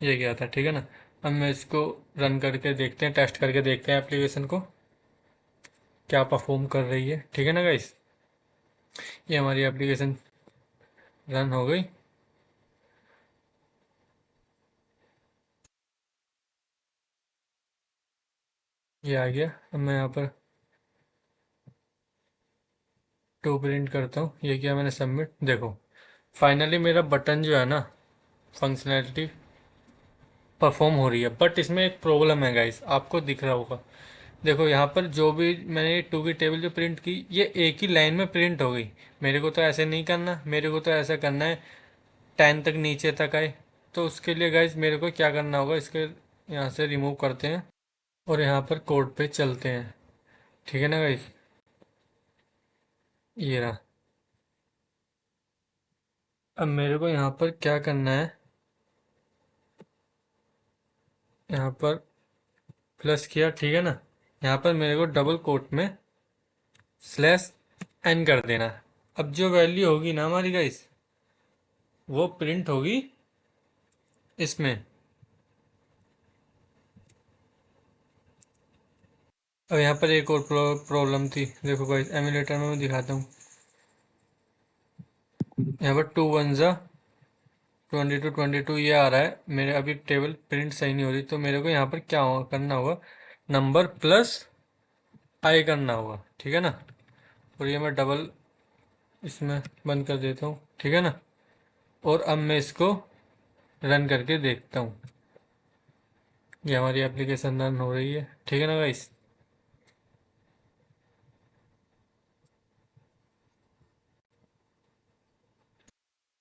ये किया था, ठीक है ना। अब मैं इसको रन करके देखते हैं, टेस्ट करके देखते हैं एप्लीकेशन को क्या परफॉर्म कर रही है, ठीक है ना गाइस। ये हमारी एप्लीकेशन रन हो गई। ये आ गया। अब मैं यहाँ पर टू प्रिंट करता हूँ। ये किया मैंने, सबमिट। देखो फाइनली मेरा बटन जो है ना, फंक्शनैलिटी परफॉर्म हो रही है। बट इसमें एक प्रॉब्लम है गाइस, आपको दिख रहा होगा। देखो यहाँ पर जो भी मैंने टू की टेबल जो प्रिंट की, ये एक ही लाइन में प्रिंट हो गई। मेरे को तो ऐसे नहीं करना, मेरे को तो ऐसा करना है 10 तक नीचे तक आए। तो उसके लिए गाइस मेरे को क्या करना होगा, इसके यहाँ से रिमूव करते हैं और यहाँ पर कोड पे चलते हैं, ठीक है ना गाइस। ये रहा। अब मेरे को यहाँ पर क्या करना है, यहाँ पर प्लस किया, ठीक है ना। यहाँ पर मेरे को डबल कोट में स्लैश एन कर देना। अब जो वैल्यू होगी ना हमारी गाइस, वो प्रिंट होगी इसमें। अब यहाँ पर एक और प्रॉब्लम थी। देखो गाइस एमुलेटर में मैं दिखाता हूँ। यहाँ पर 2 1 जा 22 ये आ रहा है मेरे। अभी टेबल प्रिंट सही नहीं हो रही, तो मेरे को यहाँ पर क्या करना होगा, नंबर प्लस आई करना होगा, ठीक है ना। और ये मैं डबल इसमें बंद कर देता हूँ, ठीक है ना। और अब मैं इसको रन करके देखता हूँ। ये हमारी एप्लीकेशन रन हो रही है, ठीक है ना गाइस।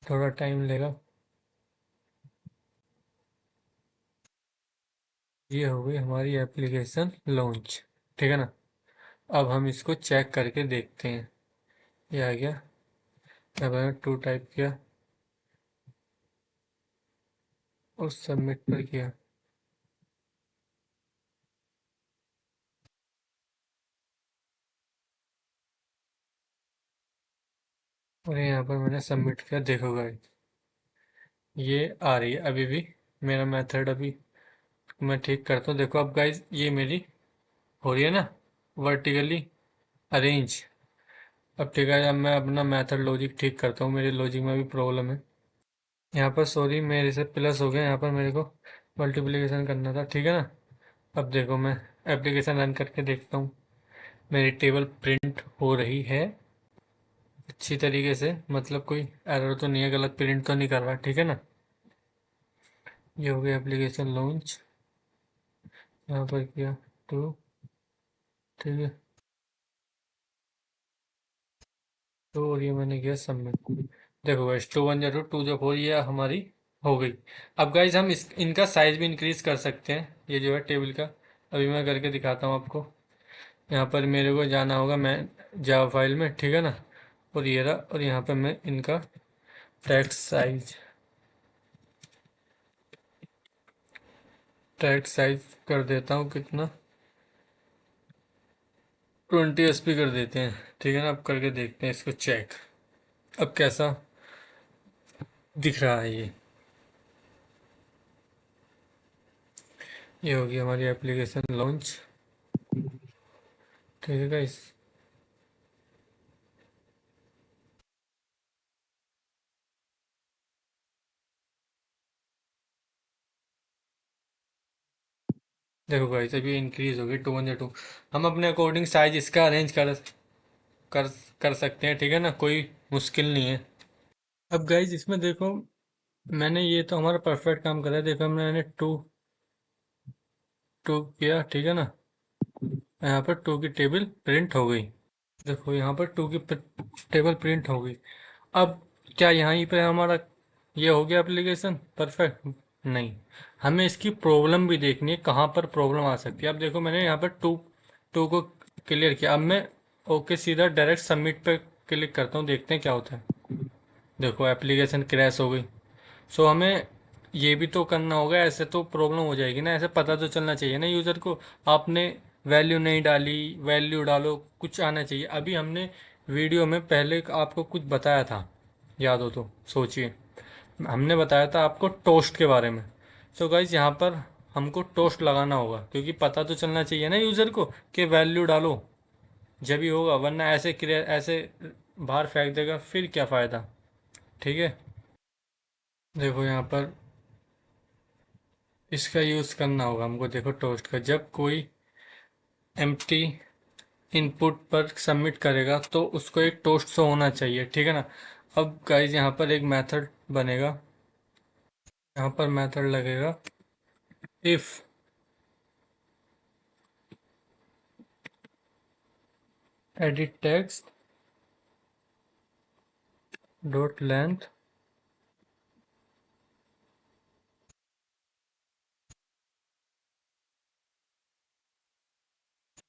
थोड़ा टाइम लेगा। ये हो गई हमारी एप्लीकेशन लॉन्च, ठीक है ना। अब हम इसको चेक करके देखते हैं। ये आ गया। अब मैंने टू टाइप किया और सबमिट पर किया। और यहाँ पर मैंने सबमिट किया। देखो गाइस ये आ रही है अभी भी। मेरा मेथड अभी मैं ठीक करता हूँ। देखो अब गाइस ये मेरी हो रही है ना वर्टिकली अरेंज। अब ठीक है, अब मैं अपना मेथड लॉजिक ठीक करता हूँ। मेरे लॉजिक में भी प्रॉब्लम है। यहाँ पर सॉरी मेरे से प्लस हो गया, यहाँ पर मेरे को मल्टीप्लिकेशन करना था, ठीक है ना। अब देखो मैं एप्लीकेशन रन करके देखता हूँ। मेरी टेबल प्रिंट हो रही है अच्छी तरीके से, मतलब कोई एरर तो नहीं है, गलत प्रिंट तो नहीं कर रहा, ठीक है ना। ये हो गया एप्लीकेशन लॉन्च। यहाँ पर किया टू, ठीक है। तो और ये मैंने किया सबमिट। देखो गाइस 2 1 जा 2 2 4 ये हमारी हो गई। अब गाइस हम इस इनका साइज भी इंक्रीज कर सकते हैं, ये जो है टेबल का। अभी मैं करके दिखाता हूँ आपको। यहाँ पर मेरे को जाना होगा मैं जावा फाइल में, ठीक है ना। और ये रहा। और यहाँ पर मैं इनका टेक्स्ट साइज कर देता हूँ कितना, 20 SP कर देते हैं, ठीक है ना। अब करके देखते हैं इसको चेक, अब कैसा दिख रहा है ये होगी हमारी एप्लीकेशन लॉन्च, ठीक है गाइस। देखो गाइस अभी इंक्रीज होगी 202। हम अपने अकॉर्डिंग साइज इसका अरेंज कर कर सकते हैं, ठीक है ना, कोई मुश्किल नहीं है। अब गाइस इसमें देखो, मैंने ये तो हमारा परफेक्ट काम कर रहा है। देखो मैंने टू टू किया, ठीक है ना, यहाँ पर टू की टेबल प्रिंट हो गई। देखो यहाँ पर टू की टेबल प्रिंट हो गई। अब क्या यहीं पे हमारा ये हो गया एप्लीकेशन परफेक्ट? नहीं, हमें इसकी प्रॉब्लम भी देखनी है, कहाँ पर प्रॉब्लम आ सकती है। अब देखो मैंने यहाँ पर टू टू को क्लियर किया। अब मैं ओके सीधा डायरेक्ट सबमिट पे क्लिक करता हूँ, देखते हैं क्या होता है। देखो एप्लीकेशन क्रैश हो गई। सो हमें ये भी तो करना होगा, ऐसे तो प्रॉब्लम हो जाएगी ना, ऐसे पता तो चलना चाहिए ना यूज़र को। आपने वैल्यू नहीं डाली, वैल्यू डालो, कुछ आना चाहिए। अभी हमने वीडियो में पहले आपको कुछ बताया था, याद हो तो सोचिए। हमने बताया था आपको टोस्ट के बारे में। सो गाइज यहाँ पर हमको टोस्ट लगाना होगा, क्योंकि पता तो चलना चाहिए ना यूज़र को कि वैल्यू डालो, जब ही होगा, वरना ऐसे ऐसे बाहर फेंक देगा, फिर क्या फ़ायदा। ठीक है, देखो यहाँ पर इसका यूज़ करना होगा हमको। देखो टोस्ट का, जब कोई एम्प्टी इनपुट पर सबमिट करेगा तो उसको एक टोस्ट शो होना चाहिए, ठीक है ना। अब गाइज यहाँ पर एक मेथड बनेगा, यहाँ पर मेथड लगेगा if edit text dot length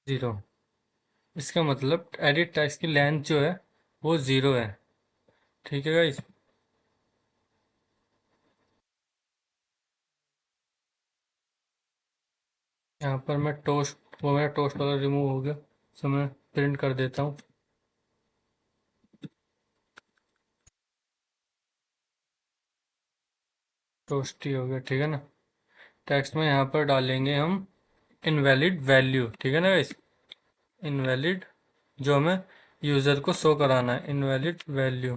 zero. इसका मतलब एडिट टेक्स्ट की लेंथ जो है वो ज़ीरो है, ठीक है गाइज। यहाँ पर मैं टोस्ट, वो मेरा टोस्ट वाला रिमूव हो गया, सो मैं प्रिंट कर देता हूँ। टोस्ट ही हो गया, ठीक है ना। टेक्स्ट में यहाँ पर डालेंगे हम इनवैलिड वैल्यू, ठीक है ना गाइस। इनवैलिड, जो हमें यूज़र को शो कराना है, इनवैलिड वैल्यू,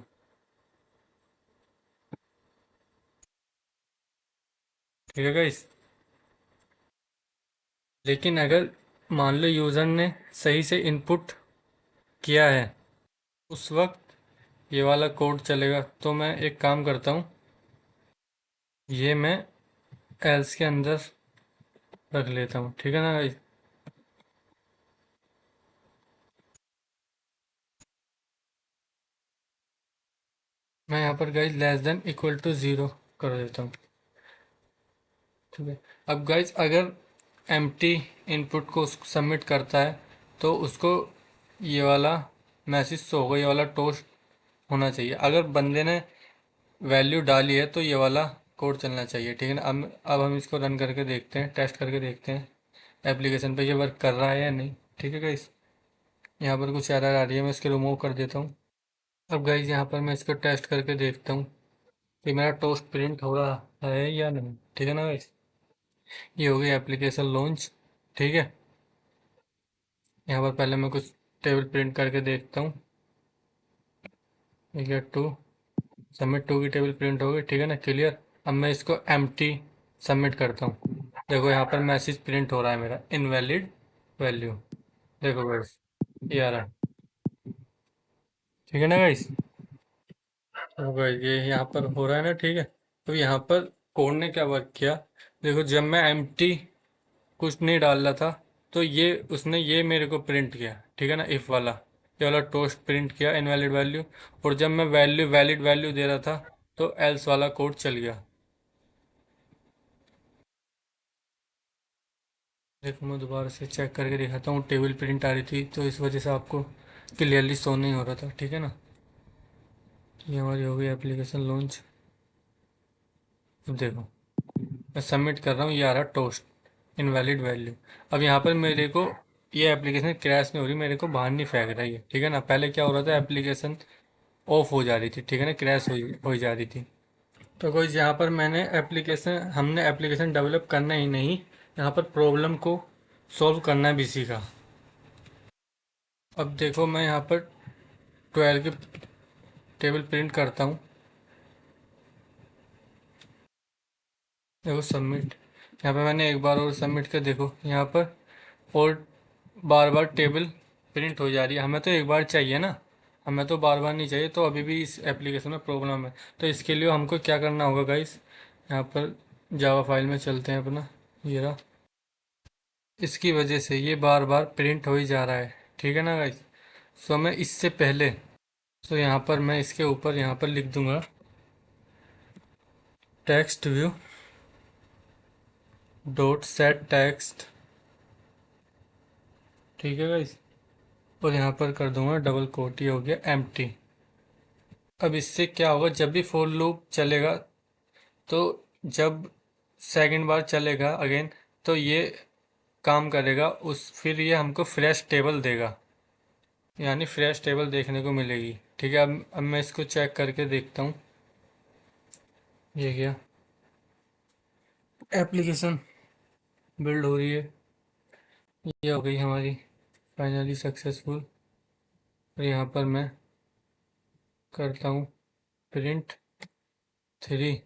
ठीक है गाइस। लेकिन अगर मान लो यूज़र ने सही से इनपुट किया है, उस वक्त ये वाला कोड चलेगा। तो मैं एक काम करता हूँ, ये मैं एल्स के अंदर रख लेता हूँ, ठीक है ना गाइस। मैं यहाँ पर guys less than equal to zero कर देता हूँ, ठीक है। अब गाइस अगर एम्प्टी इनपुट को सबमिट करता है तो उसको ये वाला मैसेज शो होगा, ये वाला टोस्ट होना चाहिए। अगर बंदे ने वैल्यू डाली है तो ये वाला कोड चलना चाहिए, ठीक है ना। अब हम इसको रन करके देखते हैं, टेस्ट करके देखते हैं एप्लीकेशन पे ये वर्क कर रहा है या नहीं, ठीक है गाइस। यहाँ पर कुछ एरर आ रही है, मैं इसको रिमूव कर देता हूँ। अब गाइस यहाँ पर मैं इसको टेस्ट करके देखता हूँ कि मेरा टोस्ट प्रिंट हो रहा है या नहीं, ठीक है ना गाइस। ये हो गई एप्लीकेशन लॉन्च, ठीक है। यहाँ पर पहले मैं कुछ टेबल प्रिंट करके देखता हूँ। ठीक है, टू सबमिट, टू की टेबल प्रिंट हो गई, ठीक है ना, क्लियर। अब मैं इसको एम्प्टी सबमिट करता हूँ। देखो यहाँ पर मैसेज प्रिंट हो रहा है मेरा, इनवैलिड वैल्यू। देखो गाइस, ये आ रहा है, ठीक है ना गाइस। तो गाइस ये यहाँ पर हो रहा है ना, ठीक है। तो यहाँ पर कोड ने क्या वर्क किया, देखो जब मैं एम्प्टी कुछ नहीं डाल रहा था तो ये उसने ये मेरे को प्रिंट किया, ठीक है ना, इफ वाला, ये वाला टोस्ट प्रिंट किया इनवैलिड वैल्यू। और जब मैं वैल्यू वैलिड वैल्यू दे रहा था तो एल्स वाला कोड चल गया। देखो मैं दोबारा से चेक करके दिखाता हूँ, टेबल प्रिंट आ रही थी तो इस वजह से आपको क्लियरली शो नहीं हो रहा था, ठीक है ना। ये हमारी हो गई एप्लीकेशन लॉन्च। अब देखो मैं सबमिट कर रहा हूँ, ये आ रहा टोस्ट इनवैलिड वैल्यू। अब यहाँ पर मेरे को ये एप्लीकेशन क्रैश नहीं हो रही, मेरे को बाहर नहीं फेंक रही है, ठीक है ना। पहले क्या हो रहा था, एप्लीकेशन ऑफ हो जा रही थी, ठीक है ना, क्रैश हो जा रही थी। तो कोई यहाँ पर हमने एप्लीकेशन डेवलप करना ही नहीं, यहाँ पर प्रॉब्लम को सॉल्व करना भी सीखा। अब देखो मैं यहाँ पर 12 की टेबल प्रिंट करता हूँ। देखो सबमिट, यहाँ पे मैंने एक बार और सबमिट कर, देखो यहाँ पर, और बार बार टेबल प्रिंट हो जा रही है। हमें तो एक बार चाहिए ना, हमें तो बार बार नहीं चाहिए, तो अभी भी इस एप्लीकेशन में प्रॉब्लम है। तो इसके लिए हमको क्या करना होगा गाइस, यहाँ पर जावा फाइल में चलते हैं अपना, ये रहा। इसकी वजह से ये बार बार प्रिंट हो ही जा रहा है, ठीक है ना गाइस। सो मैं इससे पहले, सो यहाँ पर मैं इसके ऊपर यहाँ पर लिख दूंगा text view dot set text, ठीक है गाइस। और यहाँ पर कर दूंगा डबल कोट, ये हो गया एम्प्टी। अब इससे क्या होगा, जब भी फॉर लूप चलेगा, तो जब सेकंड बार चलेगा अगेन, तो ये काम करेगा, उस फिर ये हमको फ्रेश टेबल देगा, यानी फ्रेश टेबल देखने को मिलेगी। ठीक है, अब मैं इसको चेक करके देखता हूँ। ये क्या एप्लीकेशन बिल्ड हो रही है, ये हो गई हमारी फाइनली सक्सेसफुल। और यहाँ पर मैं करता हूँ प्रिंट 3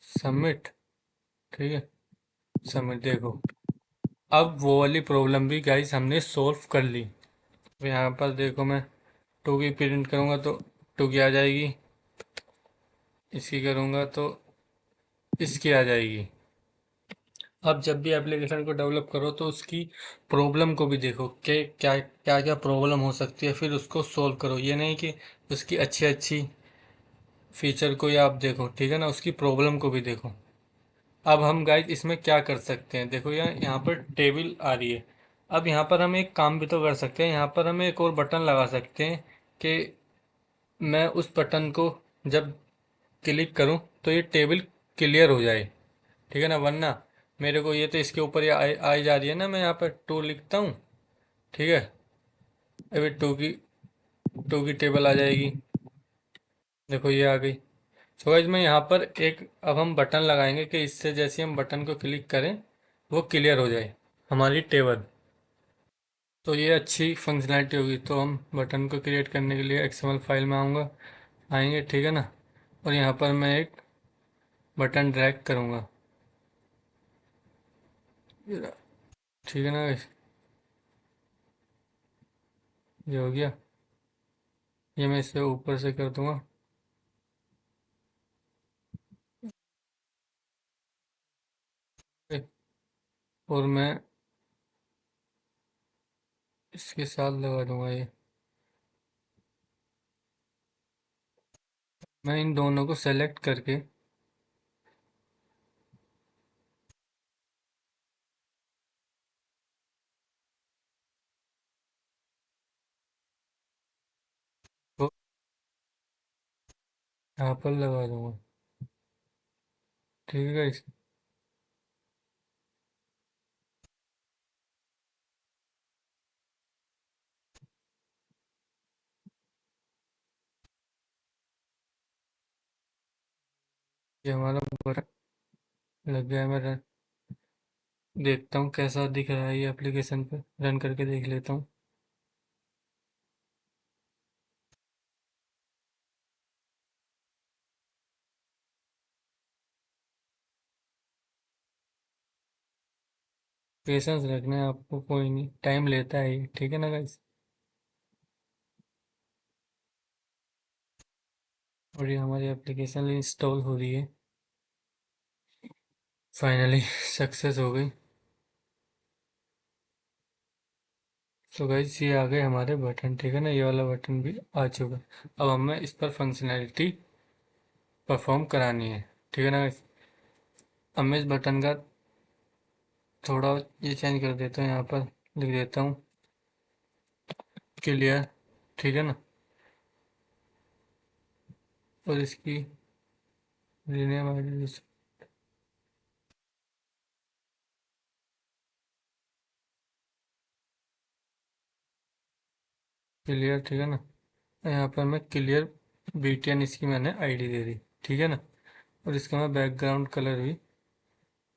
सबमिट, ठीक है, सबमिट। देखो अब वो वाली प्रॉब्लम भी गाइस हमने सॉल्व कर ली। अब यहाँ पर देखो, मैं 2 की प्रिंट करूँगा तो 2 की आ जाएगी, इसकी करूँगा तो इसकी आ जाएगी। अब जब भी एप्लीकेशन को डेवलप करो तो उसकी प्रॉब्लम को भी देखो कि क्या क्या क्या प्रॉब्लम हो सकती है, फिर उसको सॉल्व करो। ये नहीं कि उसकी अच्छी अच्छी फीचर को ही आप देखो, ठीक है ना, उसकी प्रॉब्लम को भी देखो। अब हम गाइस इसमें क्या कर सकते हैं, देखो यहाँ पर टेबल आ रही है। अब यहाँ पर हम एक काम भी तो कर सकते हैं, यहाँ पर हम एक और बटन लगा सकते हैं कि मैं उस बटन को जब क्लिक करूँ तो ये टेबल क्लियर हो जाए, ठीक है ना। वरना मेरे को ये तो इसके ऊपर ये आई जा रही है ना, मैं यहाँ पर 2 लिखता हूँ, ठीक है, अभी 2 की टेबल आ जाएगी, देखो ये आ गई। सो गाइस मैं यहाँ पर एक, अब हम बटन लगाएंगे कि इससे जैसे हम बटन को क्लिक करें वो क्लियर हो जाए हमारी टेबल। तो ये अच्छी फंक्शनैलिटी होगी। तो हम बटन को क्रिएट करने के लिए एक्सएमएल फाइल में आएंगे, ठीक है ना। और यहाँ पर मैं एक बटन ड्रैग करूँगा, ठीक है ना guys? ये हो गया, ये मैं इसे ऊपर से कर दूंगा, और मैं इसके साथ लगा दूंगा ये। मैं इन दोनों को सेलेक्ट करके, तो यहाँ पर लगा दूंगा, ठीक है गाइस। ये हमारा बटन लग गया है। मैं देखता हूँ कैसा दिख रहा है ये एप्लीकेशन पे, रन करके देख लेता हूँ। पेशेंस रखना है आपको, कोई नहीं, टाइम लेता है ये, ठीक है ना गाइस। और ये हमारी एप्लीकेशन इंस्टॉल हो रही है, फाइनली सक्सेस हो गई। तो गाइस ये आ गए हमारे बटन, ठीक है ना, ये वाला बटन भी आ चुका। अब हमें इस पर फंक्शनैलिटी परफॉर्म करानी है, ठीक है ना गाइस। अब मैं इस बटन का थोड़ा ये चेंज कर देता हूँ, यहाँ पर लिख देता हूँ क्लियर, ठीक है ना। और इसकी रीनेम आई क्लियर, ठीक है ना। यहाँ पर मैं क्लियर बीटीएन इसकी मैंने आईडी दे दी, ठीक है ना। और इसका मैं बैकग्राउंड कलर भी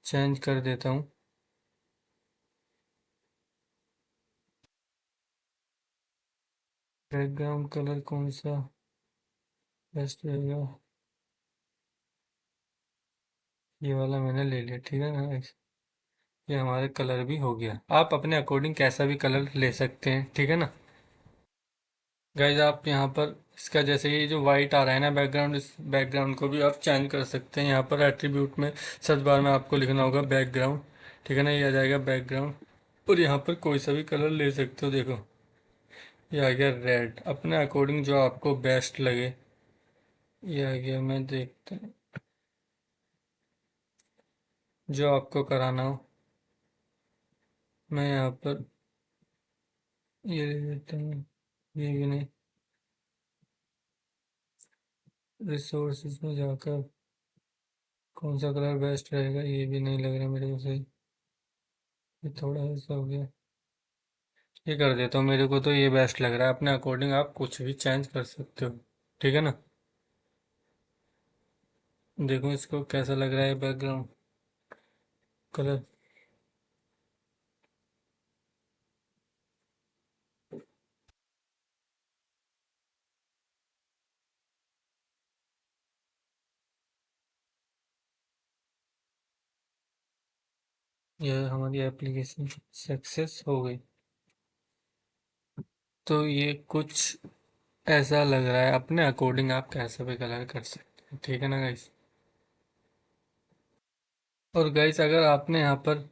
चेंज कर देता हूँ। बैकग्राउंड कलर कौन सा बेस्ट रहेगा, ये वाला मैंने ले लिया, ठीक है ना। ये हमारे कलर भी हो गया। आप अपने अकॉर्डिंग कैसा भी कलर ले सकते हैं, ठीक है ना। गाइज आप यहाँ पर इसका जैसे ये जो वाइट आ रहा है ना बैकग्राउंड, इस बैकग्राउंड को भी आप चेंज कर सकते हैं। यहाँ पर एट्रीब्यूट में सर्च बार में आपको लिखना होगा बैकग्राउंड, ठीक है ना, ये आ जाएगा बैकग्राउंड। और यहाँ पर कोई सा भी कलर ले सकते हो, देखो ये आ गया रेड, अपने अकॉर्डिंग जो आपको बेस्ट लगे ये आ गया। मैं देखता हूँ जो आपको कराना हो। मैं यहाँ पर ये ले लेता हूँ, ये भी नहीं, रिसोर्सेज में जाकर कौन सा कलर बेस्ट रहेगा, ये भी नहीं लग रहा मेरे को सही। ये थोड़ा ऐसा हो गया, ये कर देता हूँ। मेरे को तो ये बेस्ट लग रहा है, अपने अकॉर्डिंग आप कुछ भी चेंज कर सकते हो, ठीक है ना। देखो इसको कैसा लग रहा है बैकग्राउंड कलर। यह हमारी एप्लीकेशन सक्सेस हो गई। तो ये कुछ ऐसा लग रहा है, अपने अकॉर्डिंग आप कैसा भी कलर कर सकते हैं, ठीक है ना गाइस। और गाइस अगर आपने यहाँ पर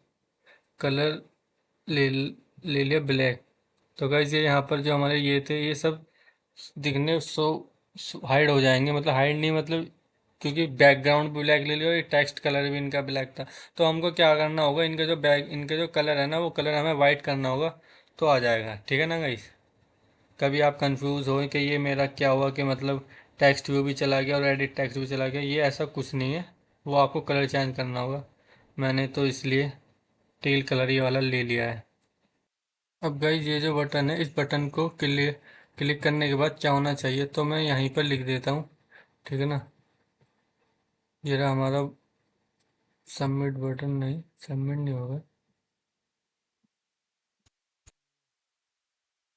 कलर ले ले लिया ब्लैक, तो गाइस ये यहाँ पर जो हमारे ये थे ये सब दिखने सो हाइड हो जाएंगे, मतलब हाइड नहीं मतलब, क्योंकि बैकग्राउंड भी ब्लैक ले लिया और ये टेक्स्ट कलर भी इनका ब्लैक था। तो हमको क्या करना होगा, इनके जो कलर है ना वो कलर हमें वाइट करना होगा, तो आ जाएगा, ठीक है ना गाइस। कभी आप कंफ्यूज हो कि ये मेरा क्या हुआ कि मतलब टेक्स्ट व्यू भी चला गया और एडिट टेक्स्ट भी चला गया, ये ऐसा कुछ नहीं है, वो आपको कलर चेंज करना होगा। मैंने तो इसलिए टील कलर ये वाला ले लिया है। अब गाइज ये जो बटन है इस बटन को क्लिक करने के बाद क्या होना चाहिए, तो मैं यहीं पर लिख देता हूँ, ठीक है ना। ये रहा हमारा सबमिट बटन, नहीं सबमिट नहीं होगा,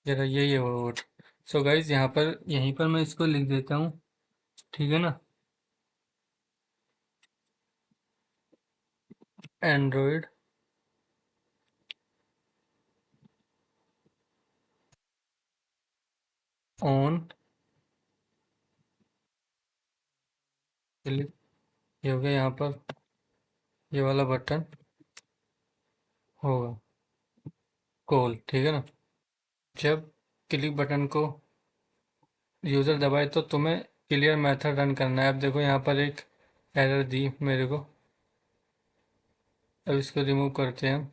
ये रहा, यही है वो बटन। सो गाइज यहाँ पर यहीं पर मैं इसको लिख देता हूँ, ठीक है ना। एंड्रॉयड ऑन क्लिक, ये हो गया यहाँ पर ये वाला बटन होगा कॉल, ठीक है ना। जब क्लिक बटन को यूज़र दबाए तो तुम्हें क्लियर मेथड रन करना है। अब देखो यहाँ पर एक एरर दी मेरे को, अब इसको रिमूव करते हैं हम।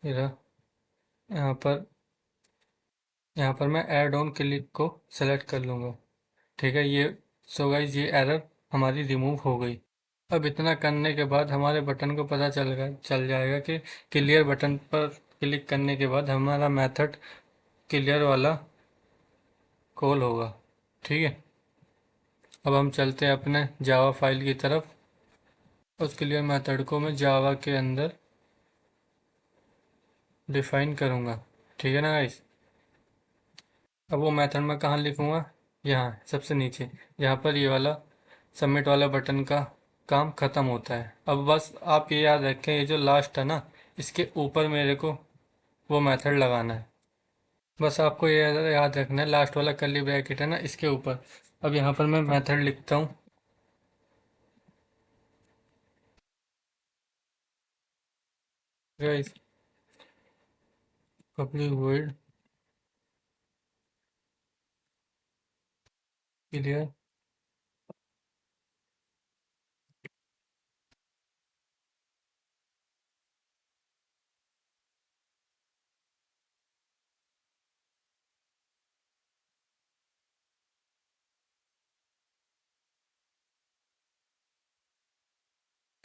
ये रहा, यहाँ पर यहाँ पर मैं ऐड ऑन क्लिक को सेलेक्ट कर लूँगा, ठीक है ये। सो गाइस ये एरर हमारी रिमूव हो गई। अब इतना करने के बाद हमारे बटन को पता चल जाएगा कि क्लियर बटन पर क्लिक करने के बाद हमारा मेथड क्लियर वाला कॉल होगा, ठीक है। अब हम चलते हैं अपने जावा फाइल की तरफ। उस क्लियर मेथड को मैं जावा के अंदर डिफाइन करूँगा, ठीक है ना गाइस। अब वो मेथड मैं कहाँ लिखूँगा, यहाँ सबसे नीचे, यहाँ पर ये वाला सबमिट वाला बटन का काम ख़त्म होता है। अब बस आप ये याद रखें, ये जो लास्ट है ना इसके ऊपर मेरे को वो मेथड लगाना है। बस आपको ये याद रखना है, लास्ट वाला कर्ली ब्रैकेट है ना इसके ऊपर। अब यहाँ पर मैं मेथड लिखता हूँ, guys public void clear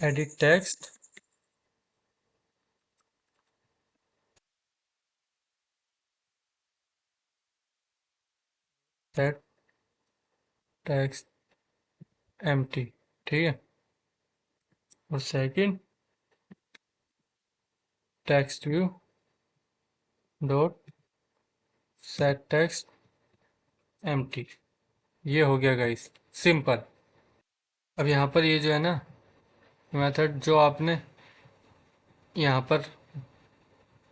edit text, set text empty, ठीक है। और second text view dot set text empty, ये हो गया गाइस, सिंपल। अब यहाँ पर ये जो है ना मेथड जो आपने यहाँ पर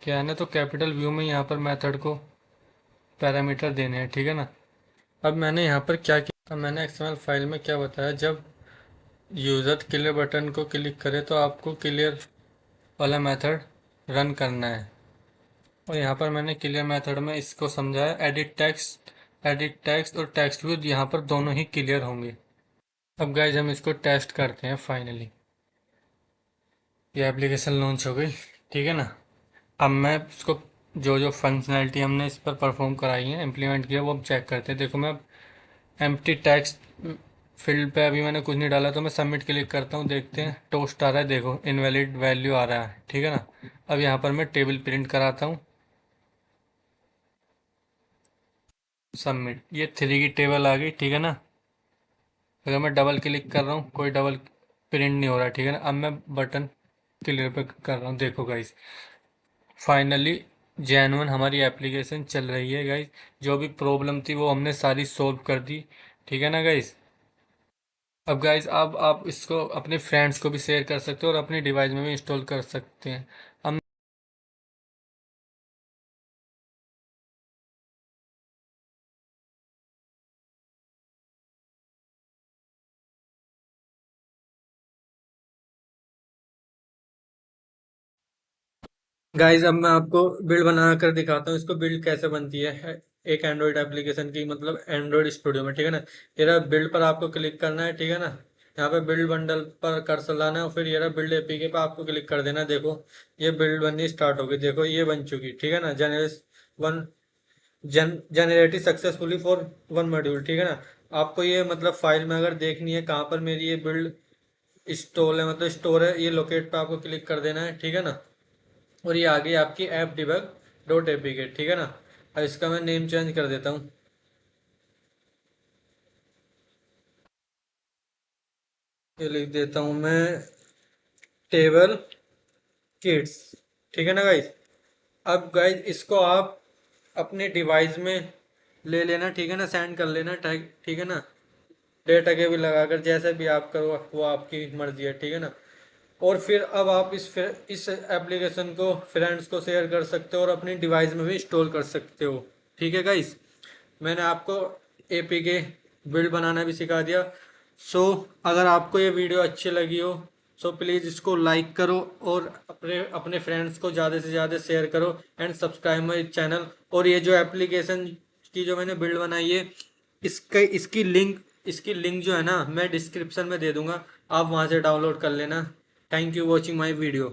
क्या है ना, तो कैपिटल व्यू में यहाँ पर मेथड को पैरामीटर देने हैं, ठीक है ना। अब मैंने यहाँ पर क्या किया, अब मैंने एक्सएमएल फाइल में क्या बताया, जब यूज़र क्लियर बटन को क्लिक करे तो आपको क्लियर वाला मेथड रन करना है। और यहाँ पर मैंने क्लियर मेथड में इसको समझाया, एडिट टेक्स्ट और टेक्स्ट व्यू यहाँ पर दोनों ही क्लियर होंगे। अब गाइज हम इसको टेस्ट करते हैं। फाइनली ये एप्लीकेशन लॉन्च हो गई, ठीक है ना। अब मैं इसको जो जो फंक्शनैलिटी हमने इस पर परफॉर्म कराई है, इम्प्लीमेंट किया, वो अब चेक करते हैं। देखो मैं एम्प्टी टेक्स्ट फील्ड पे अभी मैंने कुछ नहीं डाला, तो मैं सबमिट क्लिक करता हूँ, देखते हैं टोस्ट आ रहा है, देखो इनवैलिड वैल्यू आ रहा है, ठीक है ना। अब यहाँ पर मैं टेबल प्रिंट कराता हूँ, सबमिट, ये 3 की टेबल आ गई, ठीक है ना। अगर मैं डबल क्लिक कर रहा हूँ, कोई डबल प्रिंट नहीं हो रहा है, ठीक है ना। अब मैं बटन क्लियर पे कर रहा हूँ, देखो गाइस फाइनली जेन्युइन हमारी एप्लीकेशन चल रही है गाइस। जो भी प्रॉब्लम थी वो हमने सारी सोल्व कर दी, ठीक है ना गाइस। अब गाइस अब आप इसको अपने फ्रेंड्स को भी शेयर कर सकते हो और अपनी डिवाइस में भी इंस्टॉल कर सकते हैं। अब गाइस अब मैं आपको बिल्ड बना कर दिखाता हूँ, इसको बिल्ड कैसे बनती है एक एंड्रॉइड एप्लीकेशन की, मतलब एंड्रॉइड स्टूडियो में, ठीक है ना। ये बिल्ड पर आपको क्लिक करना है, ठीक है ना। यहाँ पे बिल्ड बंडल पर कर्सर लाना है और फिर ये बिल्ड एपीके पर आपको क्लिक कर देना है। देखो ये बिल्ड बननी स्टार्ट होगी, देखो ये बन चुकी, ठीक है ना। One generated successfully for one module, ठीक है ना। आपको ये मतलब फाइल में अगर देखनी है कहाँ पर मेरी ये बिल्ड स्टोर है, मतलब स्टोर है, ये लोकेट पे आपको क्लिक कर देना है, ठीक है ना। और ये आ गई आपकी ऐप डिबग डॉट एपीके, ठीक है ना। अब इसका मैं नेम चेंज कर देता हूँ, ये लिख देता हूँ मैं टेबल किड्स, ठीक है ना गाइज। अब गाइज इसको आप अपने डिवाइस में ले लेना, ठीक है ना, सेंड कर लेना, ठीक है ना। डेटा के भी लगाकर जैसे भी आप करो वो आपकी मर्जी है, ठीक है ना। और फिर अब आप इस एप्लीकेशन को फ्रेंड्स को शेयर कर सकते हो और अपनी डिवाइस में भी इंस्टॉल कर सकते हो, ठीक है गाइस। मैंने आपको एपीके बिल्ड बनाना भी सिखा दिया। सो अगर आपको ये वीडियो अच्छी लगी हो, सो प्लीज़ इसको लाइक करो और अपने अपने फ्रेंड्स को ज़्यादा से ज़्यादा शेयर करो एंड सब्सक्राइब माई चैनल। और ये जो एप्लीकेशन की जो मैंने बिल्ड बनाई है, इसकी लिंक जो है ना मैं डिस्क्रिप्शन में दे दूंगा, आप वहाँ से डाउनलोड कर लेना। Thank you watching my video.